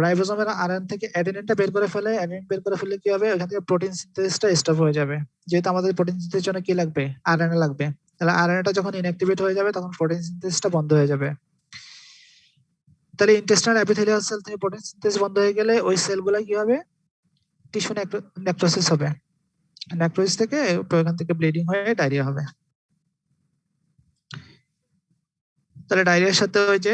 রাইবোজোমের আরএনএ থেকে অ্যাডেনিনটা বের করে ফেলে, অ্যাডেনিন বের করে ফেলে কি হবে, ওখান থেকে প্রোটিন সিনথেসিসটা স্টপ হয়ে যাবে। যেহেতু আমাদের প্রোটিন সিনথেসিসের জন্য কি লাগবে, আরএনএ লাগবে, তাহলে আরএনএটা যখন ইনঅ্যাক্টিভেট হয়ে যাবে তখন প্রোটিন সিনথেসিসটা বন্ধ হয়ে যাবে। তাহলে ইন্টেস্টিনাল এপিথেলিয়াল সেল থেকে প্রোটিন সিনথেসিস বন্ধ হয়ে গেলে ওই সেলগুলো কি হবে, টিস্যু নেক্রোসিস হবে, নেক্রোসিস থেকে ওখান থেকে ব্লিডিং হয়ে ডায়রিয়া হবে। তাহলে ডায়রিয়ার সাথে ওই যে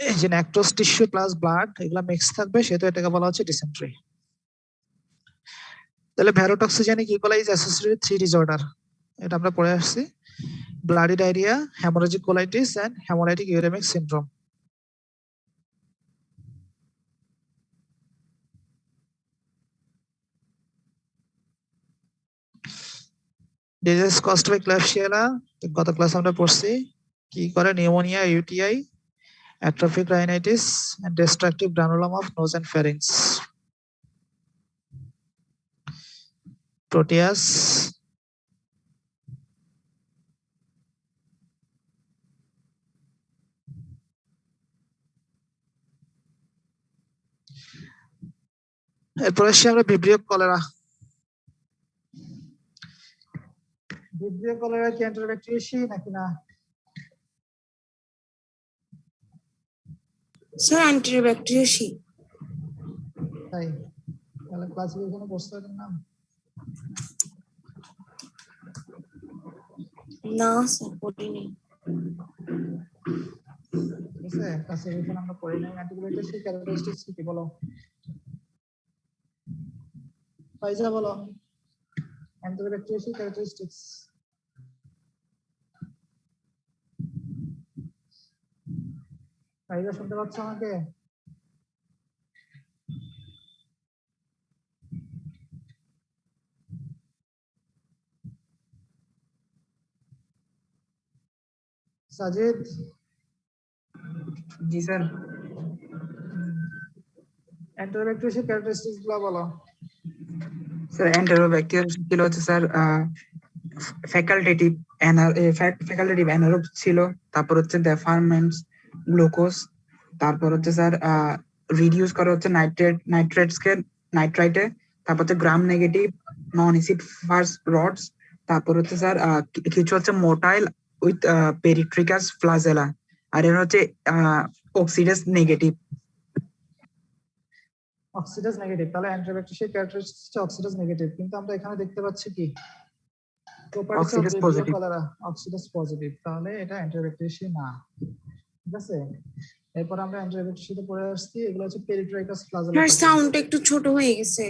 এই যে নেক্রোস টিস্যু প্লাস ব্লাড এগুলা মিক্স থাকবে, সেহেতু এটাকে বলা হচ্ছে ডিসেন্ট্রি। তাহলে verotoxigenic E coli is associated three disorder, এটা আমরা পড়ে আসছি, bloody diarrhoea, haemorrhagic colitis and haemolytic uraemic syndrome. Disease caused by Klebsiella গত ক্লাস আমরা পড়ছি কি করে pneumonia UTI atrophic rhinitis and destructive granuloma of nose and pharynx. Proteus. এরপরে আসছি আমরা ভিব্রিও কলেরা। ভিব্রিও কলেরা কি এন্টারব্যাকটেরিয়াসি নাকি না?
স্যার অ্যান্টিব্যাকটেরিয়াসি।
তাই তাহলে ক্লাসিফিকেশনে বসতে হবে না?
না স্যার পড়িনি।
ঠিক আছে, ক্লাসিফিকেশন আমরা পড়ি নাই। অ্যান্টিব্যাকটেরিয়াসি ক্যারেক্টারিস্টিক্স কি বলো? ফাইজা বলো। অ্যান্টিব্যাকটেরিয়াসি ক্যারেক্টারিস্টিক্স। ফাইজা শুনতে পাচ্ছ আমাকে? সাজিদ
জি স্যার।
এন্টারব্যাকটেরিয়াসি ক্যারেক্টারিস্টিক্স গুলো বলো।
স্যার এন্টারোব্যাকটেরিয়াসি ছিল হচ্ছে স্যার ফ্যাকাল্টেটিভ অ্যানারোব ছিল, তারপর হচ্ছে ডেফারমেন্টস গ্লুকোজ, তারপর হচ্ছে স্যার রিডিউস করা হচ্ছে নাইট্রাইটে, তারপর হচ্ছে gram negative non acid fast rods, তারপর হচ্ছে স্যার কিছু হচ্ছে মোটাইল উইথ পেরিট্রিকাস ফ্লাজেলা, আর এর হচ্ছে অক্সিডাস নেগেটিভ।
অক্সিডাস নেগেটিভ, তাহলে অ্যান্টিব্যাকটেরিয়াল ক্যারেক্টারিস্টিক্স হচ্ছে অক্সিডাস নেগেটিভ, কিন্তু আমরা এখানে দেখতে পাচ্ছি কি properties of
Oxidase
Vibrio
positive.
Cholera oxidase positive, তাহলে এটা অ্যান্টিব্যাকটেরিয়াল না। ঠিক আছে, এরপর আমরা অ্যান্টিব্যাকটেরিয়াল পড়ে আসছি, এগুলো হচ্ছে পেরিট্রাইকাস ফ্লাজেলা।
স্যার সাউন্ডটা একটু ছোট হয়ে গেছে।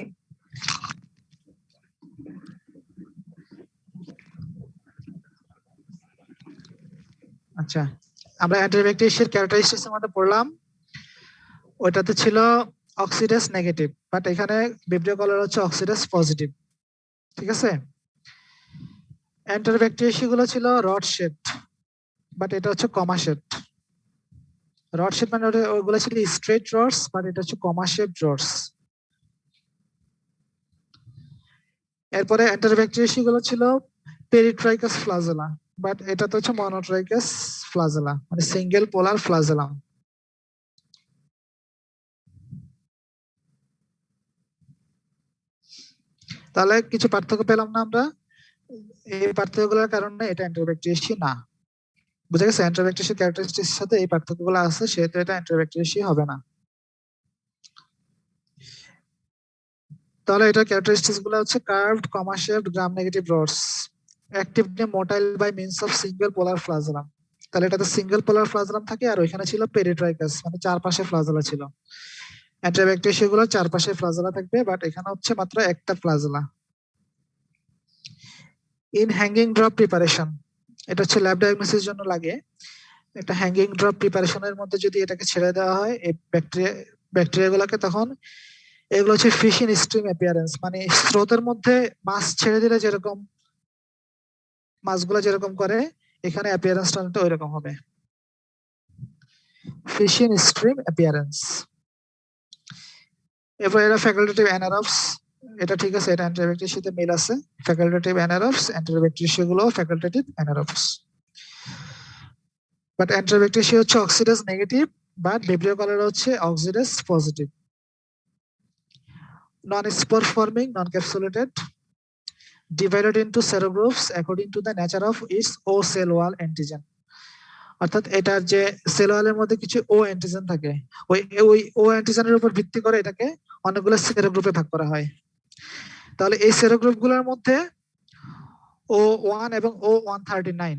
আচ্ছা, আমরা অ্যান্টিব্যাকটেরিয়াল ক্যারেক্টারিস্টিক্স এর মধ্যে পড়লাম, ওইটাতে ছিল অক্সিডাস নেগেটিভ, বাট এখানে ভিব্রিও কলেরা হচ্ছে অক্সিডাস পজিটিভ। ঠিক আছে, অ্যান্টিব্যাকটেরিয়াল গুলো ছিল রড শেপড, বাট এটা হচ্ছে কমা শেপড। রড শেপ মানে ওগুলো ছিল স্ট্রেট রডস, বাট এটা হচ্ছে কমা শেপড রডস। এরপরে অ্যান্টিব্যাকটেরিয়াল গুলো ছিল পেরিট্রাইকাস ফ্লাজেলা, বাট এটা তো হচ্ছে মনোট্রাইকাস ফ্লাজেলা, মানে সিঙ্গেল পোলার ফ্লাজেলাম। তাহলে কিছু পার্থক্য পেলাম না আমরা? এই পার্থক্যগুলোর কারণে এটা অ্যান্টিব্যাকটেরিয়াল না। বুঝা গেছে? অ্যান্টিব্যাকটেরিয়াল ক্যারেক্টারিস্টিক্স এর সাথে এই পার্থক্যগুলো আছে, সেহেতু এটা অ্যান্টিব্যাকটেরিয়াল হবে না। তাহলে এটা ক্যারেক্টারিস্টিক্স গুলো হচ্ছে curved comma shaped gram negative rods, actively motile by means of single polar flagellum. তাহলে এটাতে সিঙ্গেল পোলার ফ্লাজেলাম থাকে, আর ওইখানে ছিল পেরিট্রাইকাস, মানে চারপাশে ফ্লাজেলা ছিল। অ্যান্টিব্যাকটেরিয়াল গুলো চারপাশে ফ্লাজেলা থাকবে, বাট এখানে হচ্ছে মাত্র একটা flagella. In hanging drop preparation, এটা হচ্ছে ল্যাব ডায়াগনোসিস জন্য লাগে। একটা হ্যাঙ্গিং ড্রপ প্রিপারেশনের মধ্যে যদি এটাকে ছেড়ে দেওয়া হয় এই ব্যাকটেরিয়া গুলোকে, তখন এগুলো হচ্ছে ফিশ ইন স্ট্রিম অ্যাপিয়ারেন্স, মানে স্রোতের মধ্যে মাছ ছেড়ে দিলে যেরকম মাছগুলো যেরকম করে, এখানে অ্যাপিয়ারেন্সটা অনেকটা ওইরকম হবে, ফিশ ইন স্ট্রিম অ্যাপিয়ারেন্স। এরপর এরা ফ্যাকাল্টেটিভ অ্যানারবস, এটা ঠিক আছে, এটা অ্যান্টিব্যাকটেরিয়াল সাথে মিল আছে। ফ্যাকাল্টেটিভ অ্যানারবস, অ্যান্টিব্যাকটেরিয়াল গুলো ফ্যাকাল্টেটিভ অ্যানারবস, বাট অ্যান্টিব্যাকটেরিয়াল হচ্ছে oxidase negative, but Vibrio cholera হচ্ছে অক্সিডাস positive. Non-spore forming, non-capsulated, divided into serogroups according to the nature of its O cell wall antigen. অর্থাৎ এটার যে সেল ওয়ালের মধ্যে কিছু ও অ্যান্টিজেন থাকে, ওই ও অ্যান্টিজেনের উপর ভিত্তি করে এটাকে অনেকগুলো সেরোগ্রুপে ভাগ করা হয়। তাহলে এই সেরোগ্রুপ গুলোর মধ্যে O1 এবং O139,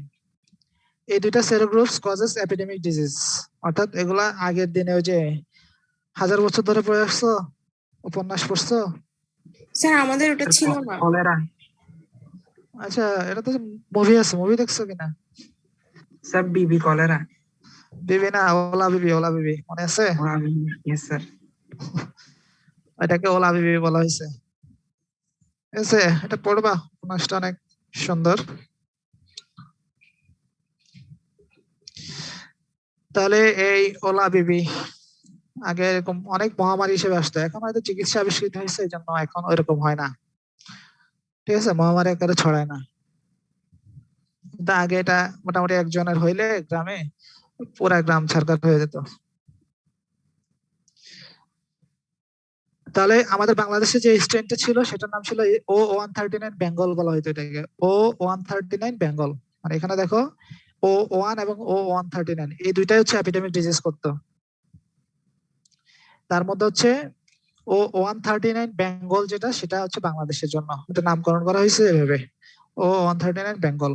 এই দুইটা সেরোগ্রুপস কজেস এপিডেমিক ডিজিজ। অর্থাৎ এগুলা আগের দিনে ওই যে 1000 বছর ধরে পড়ে আসছো, উপন্যাস পড়ছো।
স্যার আমাদের ওটা ছিল না।
কলেরা।
আচ্ছা, এটা তো মুভি আছে, মুভি দেখছো কিনা?
স্যার বিবি কলেরা।
বিবি না, ওলা বিবি, ওলা বিবি মনে আছে?
Yes sir.
এটাকে ওলা বিবি বলা হয়েছে। ঠিক আছে, এটা পড়বা, উপন্যাসটা অনেক সুন্দর। তাহলে এই ওলা বিবি আগে এরকম অনেক মহামারী হিসেবে আসতো, এখন হয়তো চিকিৎসা আবিষ্কৃত হয়েছে, এই জন্য এখন ওইরকম হয় না। ঠিক আছে, মহামারী আকারে ছড়ায় না। কিন্তু আগে এটা মোটামুটি একজনের হইলে গ্রামে পুরা গ্রাম ছাড়খাড় হয়ে যেত। তাহলে আমাদের বাংলাদেশে যে স্ট্রেনটা ছিল সেটার নাম ছিল O139 বেঙ্গল বলা হতো এটাকে, O139 বেঙ্গল। মানে এখানে দেখো O1 এবং O139 এই দুইটাই হচ্ছে এপিডেমিক ডিজিজ করতো। তার মধ্যে হচ্ছে O139 বেঙ্গল যেটা, সেটা হচ্ছে বাংলাদেশের জন্য এটা নামকরণ করা হয়েছে এভাবে, O139 বেঙ্গল।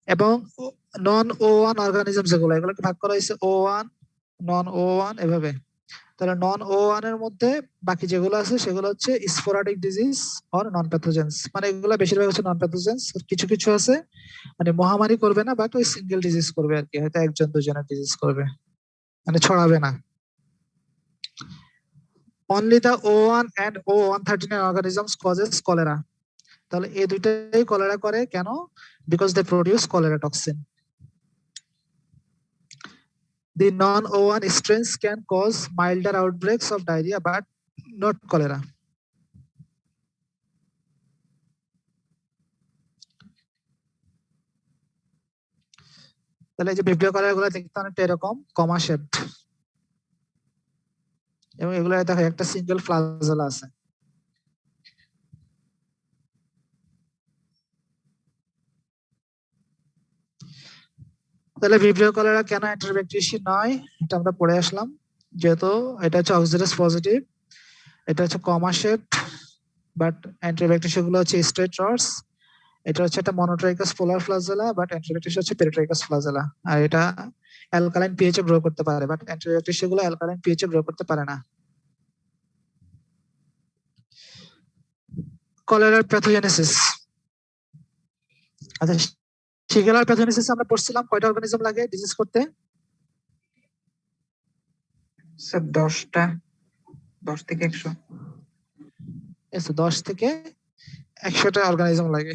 এবং নন O1 অর্গানিজম যেগুলো, এগুলোকে ভাগ করা হয়েছে O1 নন O1 এভাবে। তাহলে নন O1 এর মধ্যে বাকি যেগুলো আছে সেগুলো হচ্ছে sporadic disease or non pathogens, মানে এগুলো বেশিরভাগ হচ্ছে নন প্যাথোজেন্স। কিছু কিছু আছে মানে মহামারী করবে না, বাট ওই সিঙ্গেল ডিজিজ করবে আর কি, হয়তো একজন দুজনের ডিজিজ করবে, মানে ছড়াবে না। Only the O1 and O139 organisms causes cholera. তাহলে এই দুইটাই কলেরা করে কেন? Because they produce cholera toxin. The non-O1 strains can cause milder outbreaks of diarrhea but not cholera. তাহলে এই যে ভিব্রিও কলেরা গুলো দেখতে অনেকটা এরকম কমা শেপড, এবং এগুলো দেখো একটা সিঙ্গেল ফ্লাজেলা আছে। তাহলে ভিব্রিও কলেরা কেন অ্যান্টিব্যাকটেরিয়াল নয়, এটা আমরা পড়ে আসলাম। যেহেতু এটা হচ্ছে অক্সিডাস পজিটিভ, এটা হচ্ছে কমা শেপড, বাট অ্যান্টিব্যাকটেরিয়াল গুলো হচ্ছে স্ট্রেট রডস। এটা হচ্ছে একটা মনোট্রাইকাস পোলার ফ্লাজেলা, বাট অ্যান্টিব্যাকটেরিয়াল হচ্ছে পেরিট্রাইকাস ফ্লাজেলা। আর এটা অ্যালকালাইন পিএইচ এ গ্রো করতে পারে, বাট অ্যান্টিব্যাকটেরিয়াল গুলো অ্যালকালাইন পিএইচ এ গ্রো করতে পারে না। কলেরার প্যাথোজেনেসিস। আচ্ছা, শিগেলার প্যাথোজেনেসিস আমরা পড়ছিলাম কয়টা অর্গানিজম লাগে ডিজিজ করতে?
স্যার 10টা, 10 থেকে 100।
10 থেকে 100টা অর্গানিজম লাগে,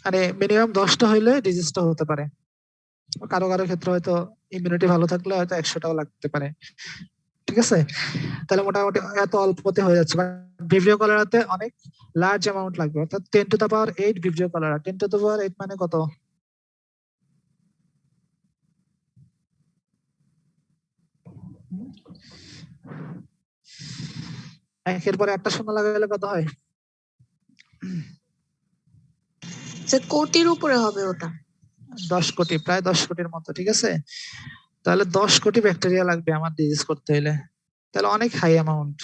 মানে মিনিমাম 10টা হইলে ডিজিজটা হতে পারে। কারো কারো ক্ষেত্রে হয়তো ইমিউনিটি ভালো থাকলে হয়তো 100টাও লাগতে পারে। ঠিক আছে, তাহলে মোটামুটি এত অল্পতে হয়ে যাচ্ছে। ভিব্রিও কলেরাতে অনেক লার্জ অ্যামাউন্ট লাগবে, অর্থাৎ 10⁸ ভিব্রিও কলেরা। 10⁸ মানে কত? একের পরে একটা শূন্য লাগাইলে কত হয়?
স্যার কোটির উপরে হবে ওটা।
10 কোটি, প্রায় 10 কোটির মতো। ঠিক আছে, তাহলে 10 কোটি ব্যাকটেরিয়া লাগবে আমার ডিজিজ করতে হলে, তাহলে অনেক হাই অ্যামাউন্ট।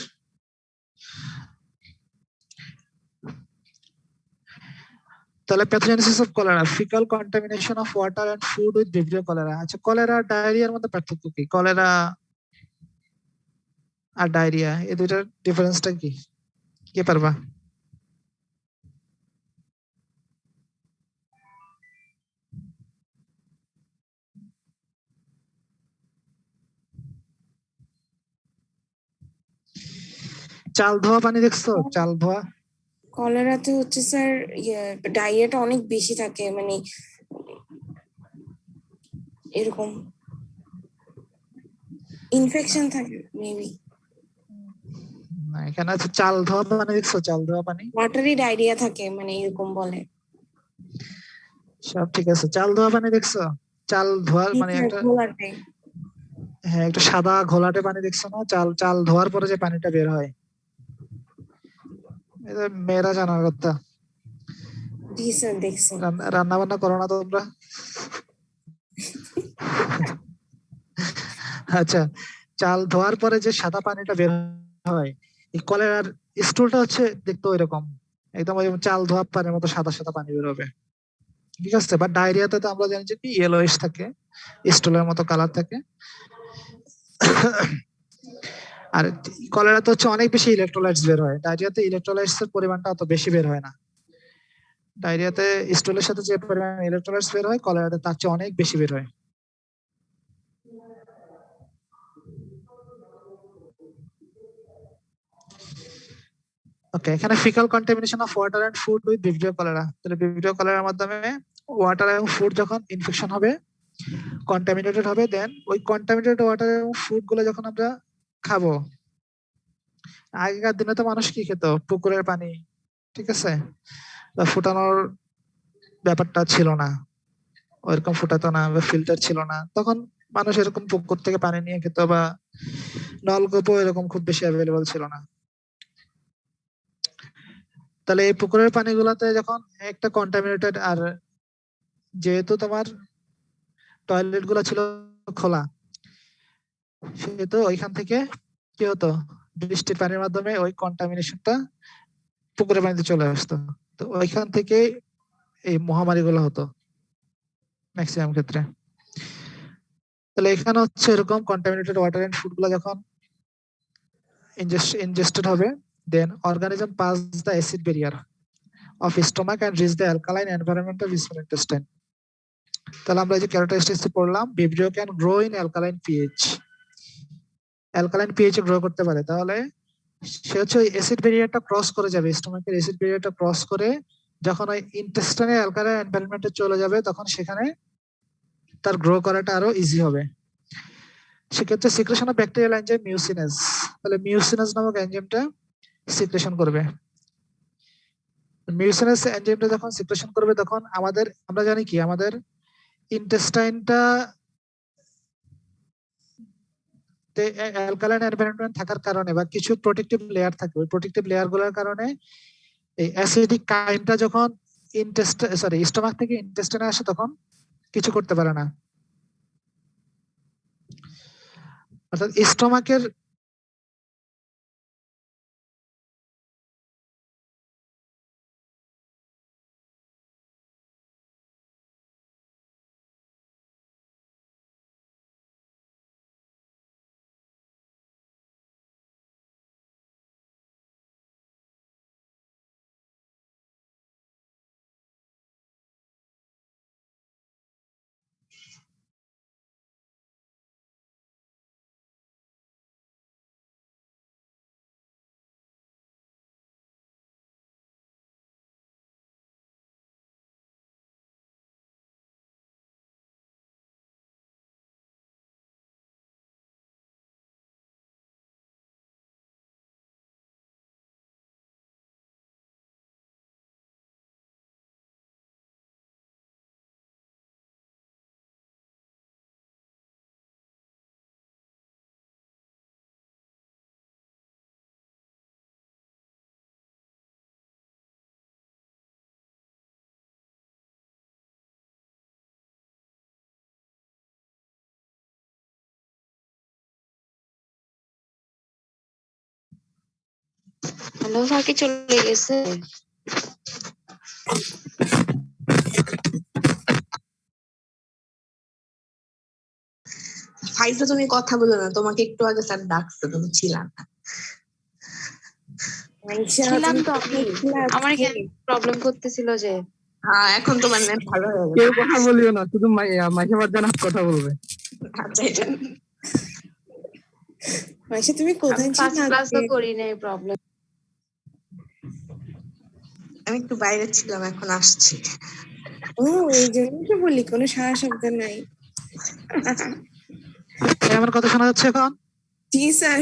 তাহলে pathogenesis of cholera, faecal contamination of water and food with Vibrio cholera. আচ্ছা, কলেরা আর ডায়রিয়ার মধ্যে পার্থক্য কি? কলেরা আর ডায়রিয়া এই দুইটার ডিফারেন্সটা কি, কে পারবা? চাল ধোয়া পানি দেখছো? চাল ধোয়া
কলেরাতে হচ্ছে স্যার ডায়রিয়াটা অনেক বেশি থাকে, মানে এরকম ইনফেকশন থাকে মেবি।
না, এখানে আছে চাল ধোয়া পানি দেখছো? চাল ধোয়া পানি
ওয়াটারি ডায়রিয়া থাকে, মানে এরকম বলে।
সব ঠিক আছে, চাল ধোয়া পানি দেখছো? চাল ধোয়ার মানে একটা,
ঘোলাটে।
হ্যাঁ, একটা সাদা ঘোলাটে পানি দেখছো না? চাল চাল ধোয়ার পরে যে পানিটা বের হয়, এটা মেয়েরা জানার কথা।
জি স্যার দেখছি।
রান্না বান্না করো না তোমরা? আচ্ছা, চাল ধোয়ার পরে যে সাদা পানিটা বের হয়, এই কলেরার স্টুলটা হচ্ছে দেখতে ওইরকম, একদম ওই চাল ধোয়া পানির মতো সাদা সাদা পানি বের হবে। ঠিক আছে, বাট ডায়রিয়াতে তো আমরা জানি যে কি ইয়েলোইশ থাকে, স্টুলের মতো কালার থাকে। আর কলেরাতে হচ্ছে অনেক বেশি ইলেকট্রোলাইটস বের হয়, ডায়রিয়াতে ইলেকট্রোলাইটস এর পরিমাণটা অত বেশি বের হয় না। ডায়রিয়াতে স্টুলের সাথে যে পরিমাণ ইলেকট্রোলাইটস বের হয়, কলেরাতে তার চেয়ে অনেক বেশি বের হয়। ওকে, এখানে faecal contamination of water and food with Vibrio cholera. তাহলে ভিব্রিও কলেরার মাধ্যমে ওয়াটার এবং ফুড যখন ইনফেকশন হবে, কন্টামিনেটেড হবে, দেন ওই কন্টামিনেটেড ওয়াটার এবং ফুড গুলো যখন আমরা খাবো, আগেকার দিনে তো মানুষ কি খেত? পুকুরের পানি, ঠিক আছে, বা ফুটানোর ব্যাপারটা ছিল না, ওইরকম ফুটাতো না, বা ফিল্টার ছিল না, তখন মানুষ এরকম পুকুর থেকে পানি নিয়ে খেত, বা নলকূপও এরকম খুব বেশি অ্যাভেলেবল ছিল না। তাহলে এই পুকুরের পানিগুলোতে যখন একটা কন্টামিনেটেড, আর যেহেতু তোমার টয়লেট গুলো ছিল খোলা, সেহেতু ওইখান থেকে কি হতো, বৃষ্টির পানির মাধ্যমে ওই কন্টামিনেশনটা পুকুরের পানিতে চলে আসতো। তো ওইখান থেকে এই মহামারী গুলো হতো ম্যাক্সিমাম ক্ষেত্রে। তাহলে এখানে হচ্ছে এরকম কন্টামিনেটেড ওয়াটার এন্ড ফুড গুলো যখন ingested হবে, then organism pass the acid barrier of stomach and reach the alkaline environment of small intestine. তাহলে আমরা এই যে ক্যারেক্টারিস্টিক্স পড়লাম, Vibrio can grow in alkaline pH, alkaline pH grow করতে পারে। তাহলে সে হচ্ছে ওই অ্যাসিড ব্যারিয়ারটা ক্রস করে যাবে, স্টমাকের অ্যাসিড ব্যারিয়ারটা ক্রস করে যখন ওই ইন্টেস্টাইনে অ্যালকালাইন এনভায়রনমেন্টে চলে যাবে, তখন সেখানে তার গ্রো করাটা আরো ইজি হবে। সেক্ষেত্রে সিক্রেশন অফ ব্যাকটেরিয়াল এনজাইম মিউসিনেজ, তাহলে মিউসিনেজ নামক এনজাইমটা সিক্রেশন করবে। মিউসিনেজ এনজাইমটা যখন সিক্রেশন করবে, তখন আমরা জানি কি, আমাদের ইন্টেস্টাইনটা অ্যালকালাইন এনভায়রনমেন্ট থাকার কারণে, বা কিছু প্রোটেক্টিভ লেয়ার থাকে, ওই প্রোটেক্টিভ লেয়ার গুলোর কারণে এই অ্যাসিডিক কাইমটা যখন স্টমাক থেকে ইন্টেস্টাইনে আসে, তখন কিছু করতে পারে না। অর্থাৎ স্টমাকের
হ্যালো, ফাঁকি চলে গেছে।
ফাইজা তুমি কথা বলো না, তোমাকে একটু আগে স্যার ডাকছে, তুমি ছিলা না।
ছিলাম তো আমি, আমার এখানে প্রবলেম করতেছিল যে।
হ্যাঁ, এখন তোমার নেট ভালো হয়ে গেছে।
কেউ কথা বলিও না, শুধু মাঝে মাঝে না কথা বলবে।
আচ্ছা, এটা
মাইশা তুমি কোথায়
ফার্স্ট
ছিলে?
ক্লাসও করি নাই, প্রবলেম।
আমি একটু বাইরে ছিলাম, এখন আসছি।
ও, এই জন্যই তো বলি কোনো সারা শব্দ নাই।
আমার কথা শোনা যাচ্ছে এখন?
জি স্যার।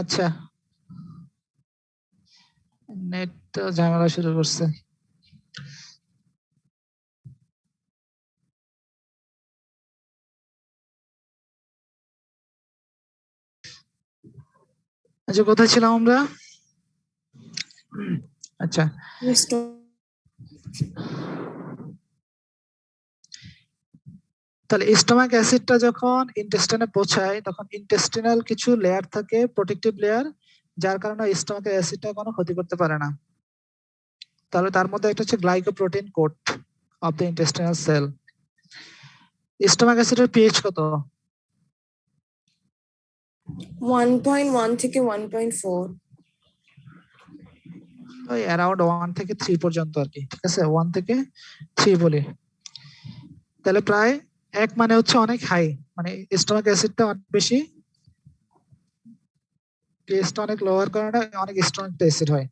আচ্ছা, নেট তো ঝামেলা শুরু করছে। আচ্ছা, কোথায় ছিলাম আমরা? আচ্ছা, তাহলে স্টমাক অ্যাসিডটা যখন ইন্টেস্টাইনে পৌঁছায়, তখন ইন্টেস্টিনাল কিছু লেয়ার থাকে, প্রোটেক্টিভ লেয়ার, যার কারণে স্টমাকের অ্যাসিডটা কোনো ক্ষতি করতে পারে না। তাহলে তার মধ্যে একটা হচ্ছে glycoprotein coat of the intestinal cell. Stomach অ্যাসিডের পিএইচ কত?
1.1 থেকে 1.4।
ওই অ্যারাউন্ড 1 থেকে 3 পর্যন্ত আর কি, ঠিক আছে, 1 থেকে 3 বলি। তাহলে প্রায় 1 মানে হচ্ছে অনেক হাই, মানে স্টমাক অ্যাসিডটা অনেক বেশি, পিএইচটা অনেক লো হওয়ার কারণে অনেক স্ট্রং একটা অ্যাসিড হয়।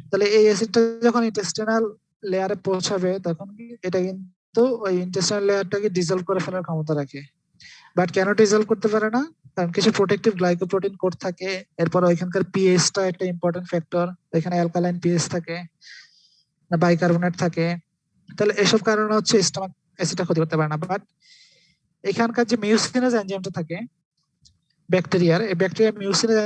তাহলে এই অ্যাসিডটা যখন ইন্টেস্টিনাল লেয়ারে পৌঁছাবে তখন এটা কিন্তু ওই ইন্টেস্টিনাল লেয়ারটাকে ডিজলভ করে ফেলার ক্ষমতা রাখে। বাট কেন ডিজলভ করতে পারে না? কারণ কিছু প্রোটেক্টিভ গ্লাইকোপ্রোটিন কোড থাকে, এরপর ওইখানকার পিএইচটা একটা ইম্পর্টেন্ট ফ্যাক্টর, এখানে অ্যালকালাইন পিএইচ থাকে না বাইকার্বনেট থাকে। তাহলে এসব কারণে হচ্ছে স্টমাক অ্যাসিডটা ক্ষতি করতে পারে না। বাট এখানকার যে মিউসিনেজ এনজাইমটা থাকে ব্যাকটেরিয়ার, এই ব্যাকটেরিয়া মিউসিনেজ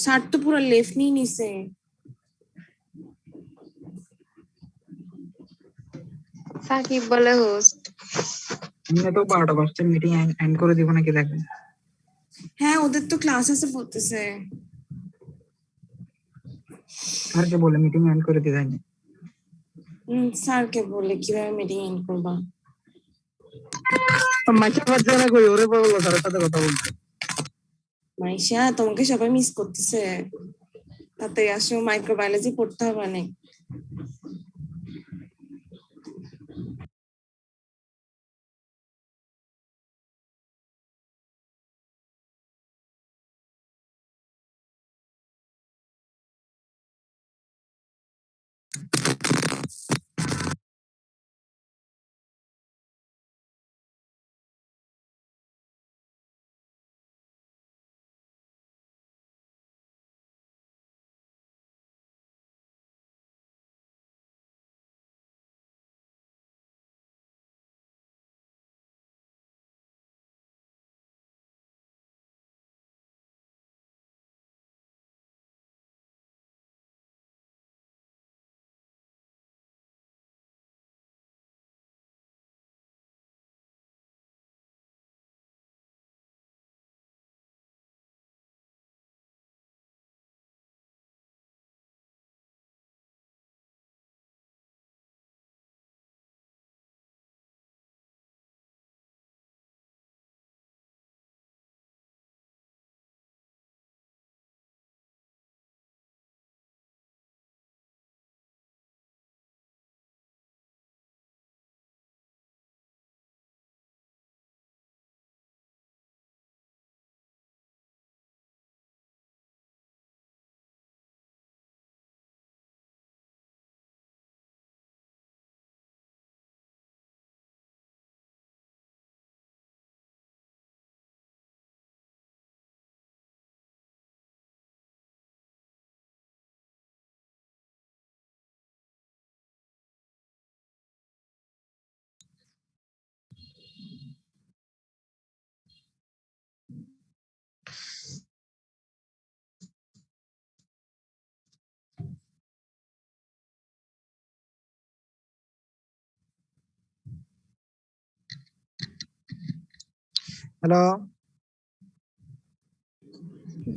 স্যার তো পুরো লেফট নিয়ে নিছে।
সাকিব বলে হোস্ট।
এমনি তো 12টা বাজছে, মিটিং এন্ড করে দিব নাকি দেখেন।
হ্যাঁ ওদের তো ক্লাস আছে বলতেছে।
স্যারকে বলে মিটিং এন্ড করে দিয়ে যায়নি।
স্যারকে বলে কিভাবে মিটিং এন্ড করবা?
মাইকে বাদ জানা কই ওরে বললো স্যারের সাথে কথা বলতে।
মাইশা তোমাকে সবাই মিস করতেছে, তাতে আসো, মাইক্রোবায়োলজি পড়তে হবে অনেক।
হ্যালো,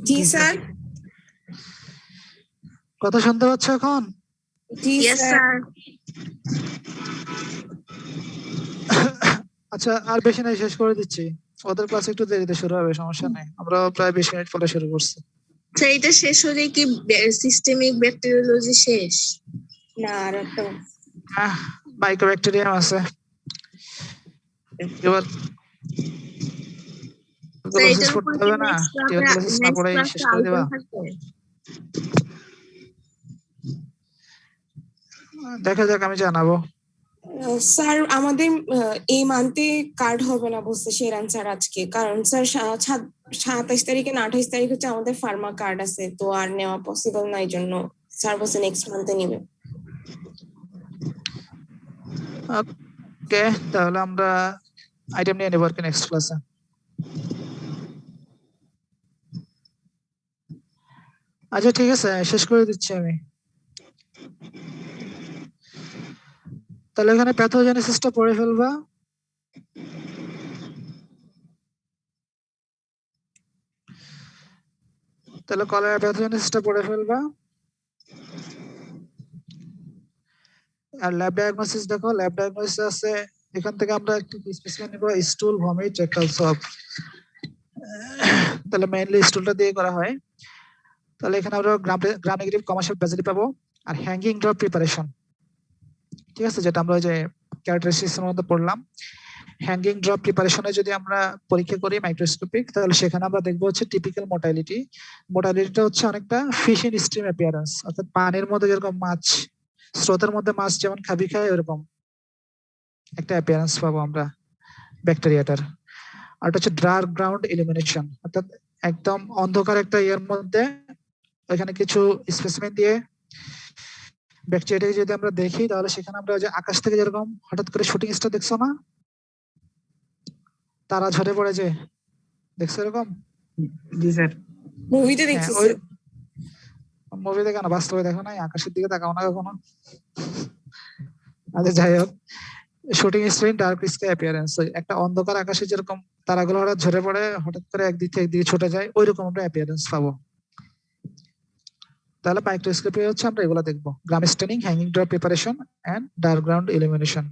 জি স্যার।
কথা শুনতে পাচ্ছ এখন?
জি
ইয়েস
স্যার।
স্যার।
আচ্ছা, আর বেশি নাই, শেষ করে দিচ্ছি। ওদের ক্লাস একটু দেরিতে শুরু হবে, সমস্যা নেই, আমরা প্রায় 20 মিনিট পরে শুরু করছি।
আচ্ছা, এটা শেষ হলে কি সিস্টেমিক ব্যাকটেরিওলজি শেষ?
না, আর একটা
মাইক্রোব্যাকটেরিয়াম আছে এবার,
তো
টিউবারকুলোসিস
এটার উপর
পড়তে
কি
হবে না? টিউবারকুলোসিস না
নেক্সট
পড়েই
ক্লাসে
শেষ করে দিবা?
আইটেম থাকবে?
দেখা যাক, আমি জানাবো।
স্যার আমাদের এই মান্থে কার্ড হবে না বলছে শেরান স্যার আজকে, কারণ স্যার 27 তারিখে না 28 তারিখ হচ্ছে আমাদের ফার্মা কার্ড আছে, তো আর নেওয়া পসিবল না, এই জন্য স্যার বলছে নেক্সট মান্থে নিবে।
ওকে, তাহলে আমরা আইটেম নিয়ে নেবো আর কি নেক্সট ক্লাসে। আচ্ছা ঠিক আছে, শেষ করে দিচ্ছি আমি। তাহলে এখানে প্যাথোজেনেসিসটা পড়ে ফেলবা। তাহলে কলেরা প্যাথোজেনেসিসটা পড়ে ফেলবা। আর ল্যাব ডায়াগনোসিস দেখো, ল্যাব ডায়াগনোসিস আছে, এখান থেকে আমরা একটু স্পেসিফিক নিব, স্টুল, ভমিট, রেকটাল সোয়াব। তাহলে মেইনলি স্টুলটা দিয়ে করা হয়। তাহলে এখানে আমরা গ্রাম নেগেটিভ কমার্শিয়াল বেজিলি পাবো, আর হ্যাঙ্গিং ড্রপ প্রিপারেশন, ঠিক আছে, যেটা আমরা ওই যে ক্যারেক্টারিস্টিক্স এর মধ্যে পড়লাম। হ্যাঙ্গিং ড্রপ প্রিপারেশনে যদি আমরা পরীক্ষা করি মাইক্রোস্কোপিক, তাহলে সেখানে আমরা দেখবো হচ্ছে টিপিক্যাল মোটালিটি। মোটালিটিটা হচ্ছে অনেকটা ফিশ ইন স্ট্রিম অ্যাপিয়ারেন্স, অর্থাৎ পানির মধ্যে যেরকম মাছ, স্রোতের মধ্যে মাছ যেমন খাবি খায়, ওরকম একটা অ্যাপিয়ারেন্স পাবো আমরা ব্যাকটেরিয়াটার। আর এটা হচ্ছে ডার্ক গ্রাউন্ড ইলিমিনেশন, অর্থাৎ একদম অন্ধকার একটা ইয়ের মধ্যে এখানে কিছু স্পেসিমেন দিয়ে ব্যাকটেরিয়াটাকে যদি আমরা দেখি, তাহলে সেখানে আমরা যে আকাশ থেকে যেরকম হঠাৎ করে শুটিং স্টার দেখছো না, তারা ঝরে পড়ে যে, দেখছো এরকম?
জি স্যার।
মুভিতে
হ্যাঁ,
দেখছি
ওই
স্যার।
মুভি দেখো না, বাস্তবে দেখো না, আকাশের দিকে তাকাও না কখনো। আচ্ছা যাই হোক, shooting star in dark sky appearance, একটা অন্ধকার আকাশে যেরকম তারাগুলো হঠাৎ ঝরে পড়ে, হঠাৎ করে একদিক থেকে একদিকে ছুটে যায়, ওইরকম আমরা অ্যাপিয়ারেন্স পাবো। তাহলে মাইক্রোস্কোপি হচ্ছে আমরা এগুলো দেখবো, gram staining, hanging drop preparation and dark ground illumination.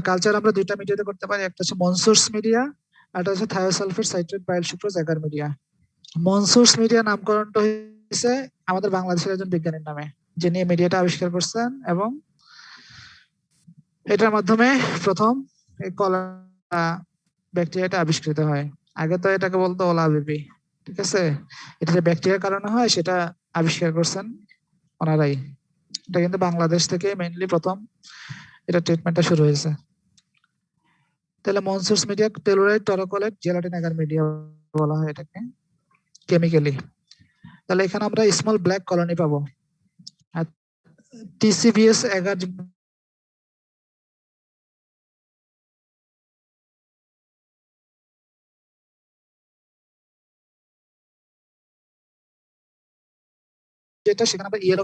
Culture আমরা দুইটা মিডিয়াতে করতে পারি, একটা হচ্ছে মনসোর্স মিডিয়া, আর একটা হচ্ছে থায়োসালফেট সাইট্রেট বাইল সুক্রোজ এগার মিডিয়া। মনসোর্স মিডিয়া নামকরণটা হয়েছে আমাদের বাংলাদেশের একজন বিজ্ঞানীর নামে, যিনি এই মিডিয়াটা আবিষ্কার করছেন, এবং এটার মাধ্যমে প্রথম এই কলেরা ব্যাকটেরিয়াটা আবিষ্কৃত হয়। আগে তো এটাকে বলতো ওলাবিবি, ঠিক আছে। এটা যে ব্যাকটেরিয়ার কারণে হয় সেটা আবিষ্কার করছেন ওনারাই। এটা কিন্তু বাংলাদেশ থেকে মেইনলি প্রথম এটা ট্রিটমেন্টটা শুরু হয়েছে। তাহলে মনসোর্স মিডিয়া, টেলোরাইড, টরোকোলাইট, জেলাটিন এগার মিডিয়া বলা হয় এটাকে কেমিক্যালি। তাহলে এখানে আমরা স্মল ব্ল্যাক কলোনি পাবো, আর টিসিবিএস এগার যেটা, সেখানে আমরা yellow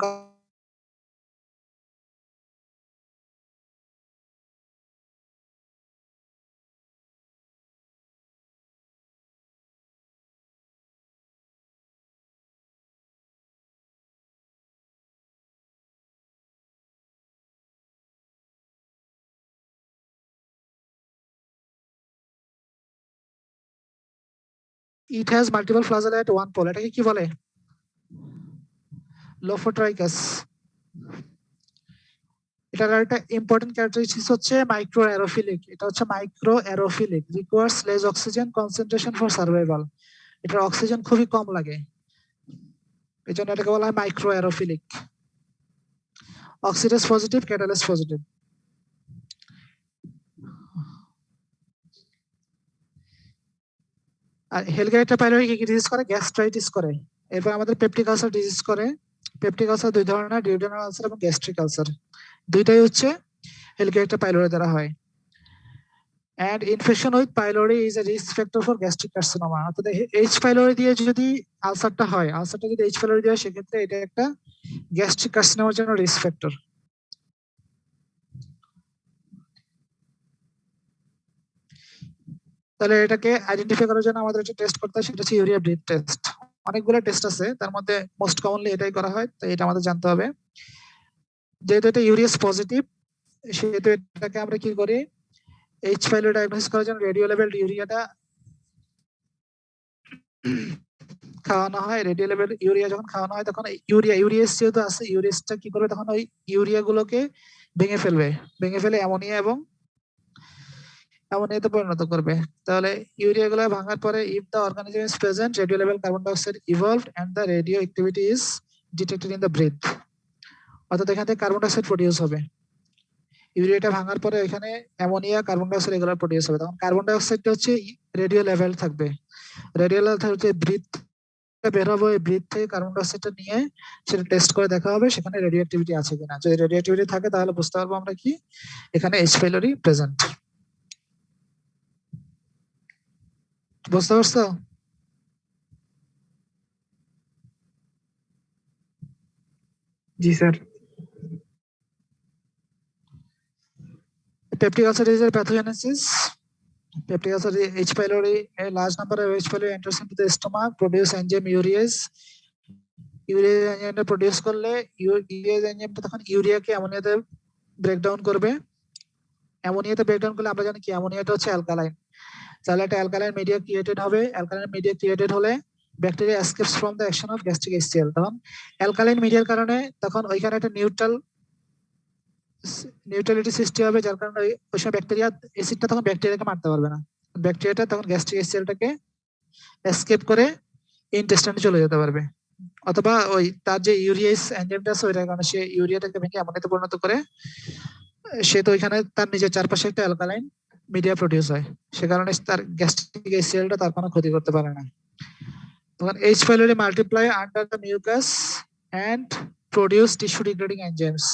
it has multiple flagella at one pole, এটাকে কি বলে? লোফোট্রাইকাস। এটার একটা ইম্পর্টেন্ট ক্যারেক্টারিস্টিক্স হচ্ছে মাইক্রো অ্যারোফিলিক। এটা হচ্ছে micro aerophilic, requires less oxygen concentration for survival. এটার অক্সিজেন খুবই কম লাগে, এই জন্য এটাকে বলা হয় micro aerophilic. Oxidase positive, catalase positive. আর হেলিকোপ্টার পাইলরি কি কি ডিজিজ করে? গ্যাস্ট্রাইটিস করে। এরপর আমাদের পেপটিক আলসার ডিজিজ করে। পেপটিক আলসার দুই ধরনের, ডিউডেনাল আলসার এবং গ্যাস্ট্রিক আলসার। দুইটাই হচ্ছে হেলিকোপ্টার পাইলরি দ্বারা হয়। And infection with pylori is a risk factor for gastric carcinoma. অর্থাৎ H pylori দিয়ে যদি আলসারটা হয়, আলসারটা যদি H pylori দিয়ে হয়, সেক্ষেত্রে এটা একটা গ্যাস্ট্রিক কার্সিনোমার জন্য রিস্ক ফ্যাক্টর। তাহলে এটাকে আইডেন্টিফাই করার জন্য আমাদের একটা টেস্ট করতে হয়, সেটা হচ্ছে ইউরিয়া ব্রিথ টেস্ট। অনেকগুলো টেস্ট আছে, তার মধ্যে মোস্ট কমনলি এটাই করা হয়, তো এটা আমাদের জানতে হবে। যেহেতু এটা ইউরিয়াস পজিটিভ, সেহেতু এটাকে আমরা কি করি, এইচ ফাইলে ডায়াগনোসিস করার জন্য রেডিও লেভেল ইউরিয়াটা খাওয়ানো হয়। রেডিও লেভেল ইউরিয়া যখন খাওয়ানো হয় তখন ইউরিয়াস যেহেতু আছে, ইউরিয়াসটা কি করবে, তখন ওই ইউরিয়া গুলোকে ভেঙে ফেলে অ্যামোনিয়াতে পরিণত করবে। তাহলে ইউরিয়া গুলো ভাঙার পরে, if the organism is present, radio level carbon dioxide evolved and the radioactivity is detected in the breath, অর্থাৎ এখান থেকে কার্বন ডাইঅক্সাইড প্রডিউস হবে। ইউরিয়াটা ভাঙার পরে এখানে অ্যামোনিয়া, কার্বন ডাইঅক্সাইড এগুলো প্রডিউস হবে। তখন কার্বন ডাইঅক্সাইডটা হচ্ছে রেডিও লেভেল থাকবে, রেডিও লেভেল হচ্ছে ব্রিথ বের হবে, ওই ব্রিথ থেকে কার্বন ডাইঅক্সাইডটা নিয়ে সেটা টেস্ট করে দেখা হবে সেখানে রেডিও অ্যাক্টিভিটি আছে কিনা। যদি রেডিও অ্যাক্টিভিটি থাকে তাহলে বুঝতে পারবো আমরা কি এখানে এইচ ফাইলোরি প্রেজেন্ট। বুঝতে পারছো?
জি sir.
Peptic ulcer is a pathogenesis. Peptic ulcer is H. pylori. A large number of H. pylori enters into the stomach, produce enzyme urease. Urease enzyme produce করলে urease enzyme তখন ইউরিয়াকে অ্যামোনিয়াতে breakdown করবে। অ্যামোনিয়াতে breakdown করলে আমরা জানি কি অ্যামোনিয়াটা হচ্ছে alkaline. তাহলে একটা অ্যালকালাইন মিডিয়া ক্রিয়েটেড হবে। অ্যালকালাইন মিডিয়া ক্রিয়েটেড হলে bacteria escapes from the action of gastric HCl। তখন অ্যালকালাইন মিডিয়ার কারণে তখন ওইখানে একটা নিউট্রালিটি সৃষ্টি হবে, যার কারণে ওই সময় ব্যাকটেরিয়া অ্যাসিডটা তখন ব্যাকটেরিয়াকে মারতে পারবে না। ব্যাকটেরিয়াটা তখন গ্যাস্ট্রিক HClটাকে এসকেপ করে ইন্টেস্টাইনে চলে যেতে পারবে, অথবা ওই তার যে ইউরিয়াস এনজাইমটা আছে ওইটার কারণে সে ইউরিয়াটাকে ভেঙে অ্যামোনিয়াতে পরিণত করে, সে তো ওইখানে তার নিজের চারপাশে একটা অ্যালকালাইন মিডিয়া প্রডিউস হয়, সে কারণে তার গ্যাস্ট্রিক HClটা তার কোনো ক্ষতি করতে পারে না। তখন H. pylori multiply under the mucus and produce tissue degrading enzymes.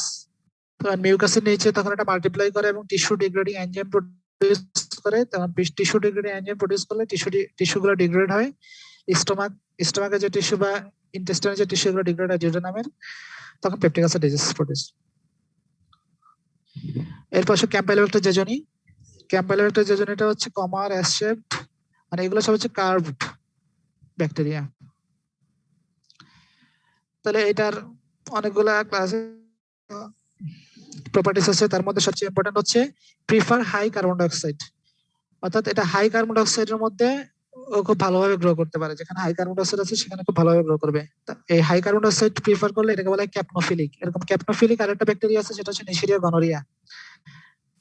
তখন মিউকাসের নিচে তখন এটা মাল্টিপ্লাই করে এবং টিস্যু ডিগ্রেডিং এনজাইম প্রডিউস করে। তখন টিস্যু ডিগ্রেডিং এনজাইম প্রডিউস করলে টিস্যুগুলো ডিগ্রেড হয়। স্টোমাকের যে টিস্যু বা ইন্টেস্টাইনের যে টিস্যুগুলো ডিগ্রেড হয় ডিউডেনামের, তখন পেপটিক আলসার ডিজিজ প্রডিউস। এরপর আসে ক্যাম্পাইলোবেক্টার জেজনি। ক্যাম্পাইলোবেক্টার জেজনিটা হচ্ছে কমার এস শেপড, মানে এগুলো সব হচ্ছে কার্ভড ব্যাকটেরিয়া। তাহলে এটার অনেকগুলা ক্লাসে প্রপার্টিস আছে, তার মধ্যে সবচেয়ে ইম্পর্টেন্ট হচ্ছে প্রিফার হাই কার্বন ডাইঅক্সাইড, অর্থাৎ এটা হাই কার্বন ডাইঅক্সাইডের মধ্যে ও খুব ভালোভাবে গ্রো করতে পারে। যেখানে হাই কার্বন ডাইঅক্সাইড আছে সেখানে খুব ভালোভাবে গ্রো করবে। এই হাই কার্বন ডাইঅক্সাইড প্রিফার করলে এটাকে বলা হয় ক্যাপনোফিলিক। এরকম ক্যাপনোফিলিক আরেকটা ব্যাকটেরিয়া আছে, সেটা হচ্ছে নেশিরিয়া গনোরিয়া।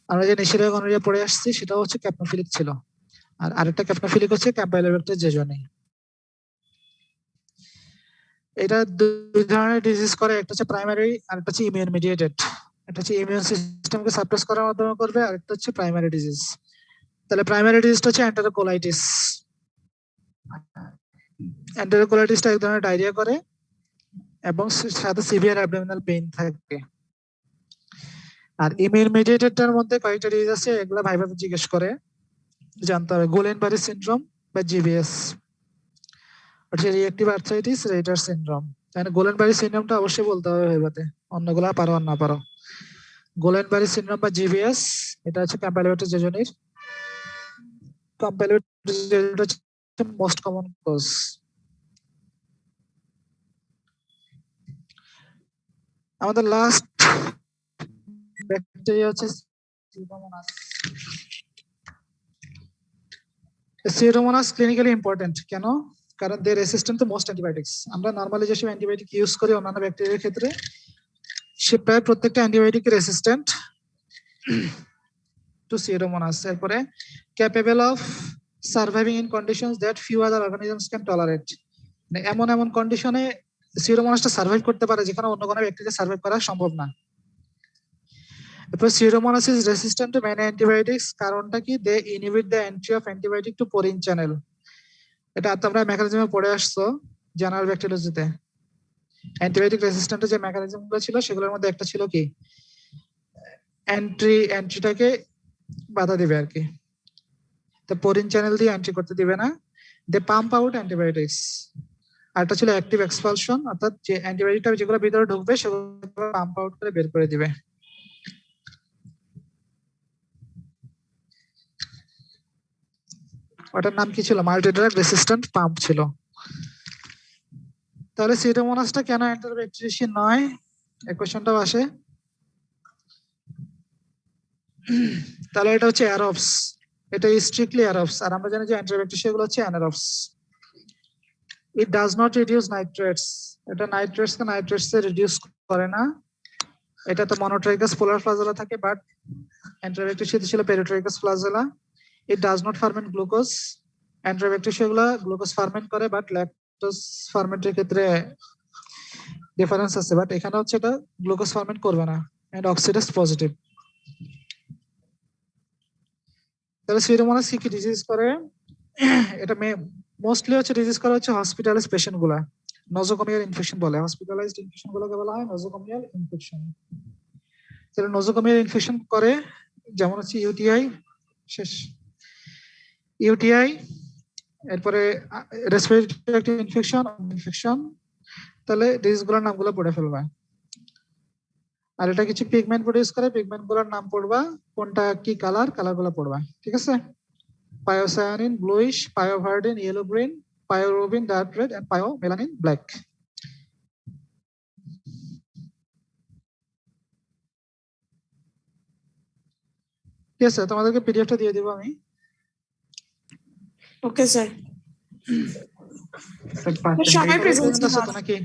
আমরা যে নেশিরিয়া গনোরিয়া পড়ে আসছি সেটা হচ্ছে ক্যাপনোফিলিক ছিল, আর আরেকটা ক্যাপনোফিলিক হচ্ছে ক্যাম্পাইলোবেক্টার জেজনি। এটা দুই ধরনের ডিজিজ করে, একটা হচ্ছে প্রাইমারি আর একটা হচ্ছে ইমিউন মিডিয়েটেড। এটা হচ্ছে ইমিউন সিস্টেমকে সাপ্রেস করার মাধ্যমে করবে, আর একটা হচ্ছে প্রাইমারি ডিজিজ। তাহলে প্রাইমারি ডিজিজটা হচ্ছে এন্টেরোকোলাইটিস। এন্টেরোকোলাইটিসটা এক ধরনের ডায়রিয়া করে এবং সাথে সিভিয়ার অ্যাবডোমিনাল পেইন থাকে। আর ইমিউন মিডিয়েটেডটার মধ্যে কয়েকটা ডিজিজ আছে, এগুলো ভাইভাবে জিজ্ঞেস করে জানতে হবে। গুলেন-বারি সিনড্রোম বা GBS, হচ্ছে রিঅ্যাক্টিভ আর্থ্রাইটিস রেইটার সিনড্রোম। তাহলে গুলেন-বারি সিনড্রোমটা অবশ্যই বলতে হবে ভাইভাতে, অন্যগুলা পারো আর না পারো। গুলেন-বারি সিনড্রোম বা GBS এটা হচ্ছে ক্যাম্পাইলোবেক্টার জেজনির। ক্যাম্পাইলোবেক্টার জেজনিটা হচ্ছে মোস্ট কমন কজ। আমাদের লাস্ট ব্যাকটেরিয়া হচ্ছে সিউডোমোনাস। সিউডোমোনাস ক্লিনিক্যালি ইম্পর্টেন্ট কেন? কারণ দে রেসিস্টেন্ট টু মোস্ট অ্যান্টিবায়োটিক্স। আমরা নরমালি যেসব অ্যান্টিবায়োটিক ইউজ করি অন্যান্য ব্যাকটেরিয়ার ক্ষেত্রে, সে প্রায় প্রত্যেকটা অ্যান্টিবায়োটিক রেসিস্ট্যান্ট টু সিউডোমোনাস। এরপরে capable of surviving in conditions that few other organisms can tolerate. মানে এমন কন্ডিশনে সিউডোমোনাসটা সার্ভাইভ করতে পারে যেখানে অন্য কোনো ব্যাকটেরিয়া সার্ভাইভ করা সম্ভব না। এরপর Pseudomonas is resistant to many antibiotics. কারণটা কি? They inhibit the entry of antibiotic to porin channel. এটা তোমরা মেকানিজমে পড়ে আসছো জেনারেল ব্যাকটেরিওলজিতে। অ্যান্টিবায়োটিক রেসিস্ট্যান্টের যে মেকানিজমগুলো ছিল সেগুলোর মধ্যে একটা ছিল কি, এন্ট্রিটাকে বাধা দিবে আর কি, তো পোরিন চ্যানেল দিয়ে এন্ট্রি করতে দিবে না। দে পাম্প আউট অ্যান্টিবায়োটিক্স। আরটা ছিল অ্যাক্টিভ এক্সপালশন, অর্থাৎ যে অ্যান্টিবায়োটিকটা যেগুলো ভিতরে ঢুকবে সেগুলো পাম্প আউট করে বের করে দিবে। ওটার নাম কি ছিল? মাল্টি ড্রাগ রেসিস্ট্যান্ট পাম্প ছিল। তাহলে সিউডোমোনাসটা কেন অ্যান্টিব্যাকটেরিয়াল নয়, এই কোশ্চেনটাও আসে। তাহলে এটা হচ্ছে অ্যারোবস, এটা স্ট্রিক্টলি অ্যারোবস, আর আমরা জানি যে অ্যান্টিব্যাকটেরিয়া গুলো হচ্ছে anaerobes. It does not reduce nitrates, এটা নাইট্রেটস কে নাইট্রেটস এ রিডিউস করে না। এটা তো মনোট্রাইকাস পোলার ফ্লাজেলা থাকে, বাট অ্যান্টিব্যাকটেরিয়া ছিল peritrichous flagella. It does not ferment glucose, antibacteria গুলো গ্লুকোজ ফার্মেন্ট করে, বাট ল্যাকটোজ ফার্মেন্টের ক্ষেত্রে ডিফারেন্স আছে, বাট এখানে হচ্ছে এটা গ্লুকোজ ফার্মেন্ট করবে না, এন্ড অক্সিডেজ পজিটিভ। তাহলে সিউডোমোনাস কি কি ডিজিজ করে? এটা মোস্টলি হচ্ছে ডিজিজ করে হচ্ছে হসপিটালাইজড পেশেন্ট গুলা, নোজোকোমিয়াল ইনফেকশন বলে। হসপিটালাইজড ইনফেকশন গুলোকে বলা হয় নোজোকোমিয়াল ইনফেকশন। তাহলে নোজোকোমিয়াল ইনফেকশন করে যেমন হচ্ছে ইউটিআই, শেষ ইউটিআই, এরপরে রেসপিরেটরি ইনফেকশন। তাহলে ডিজিজ গুলোর নামগুলো পড়ে ফেলবা। আর এটা কিছু পিগমেন্ট প্রডিউস করে, পিগমেন্ট গুলোর নাম পড়বা, কোনটা কি কালার, কালার গুলো পড়বা, ঠিক আছে? Pyocyanin bluish, pyoverdin yellow green, pyorubin dark red, and pyomelanin black. ঠিক আছে, তোমাদেরকে পিডিএফটা দিয়ে দিব আমি।
ওকে স্যার,
স্যার
সবাই
পার্সেন্টেজ
প্রেজেন্ট
আছে তো নাকি?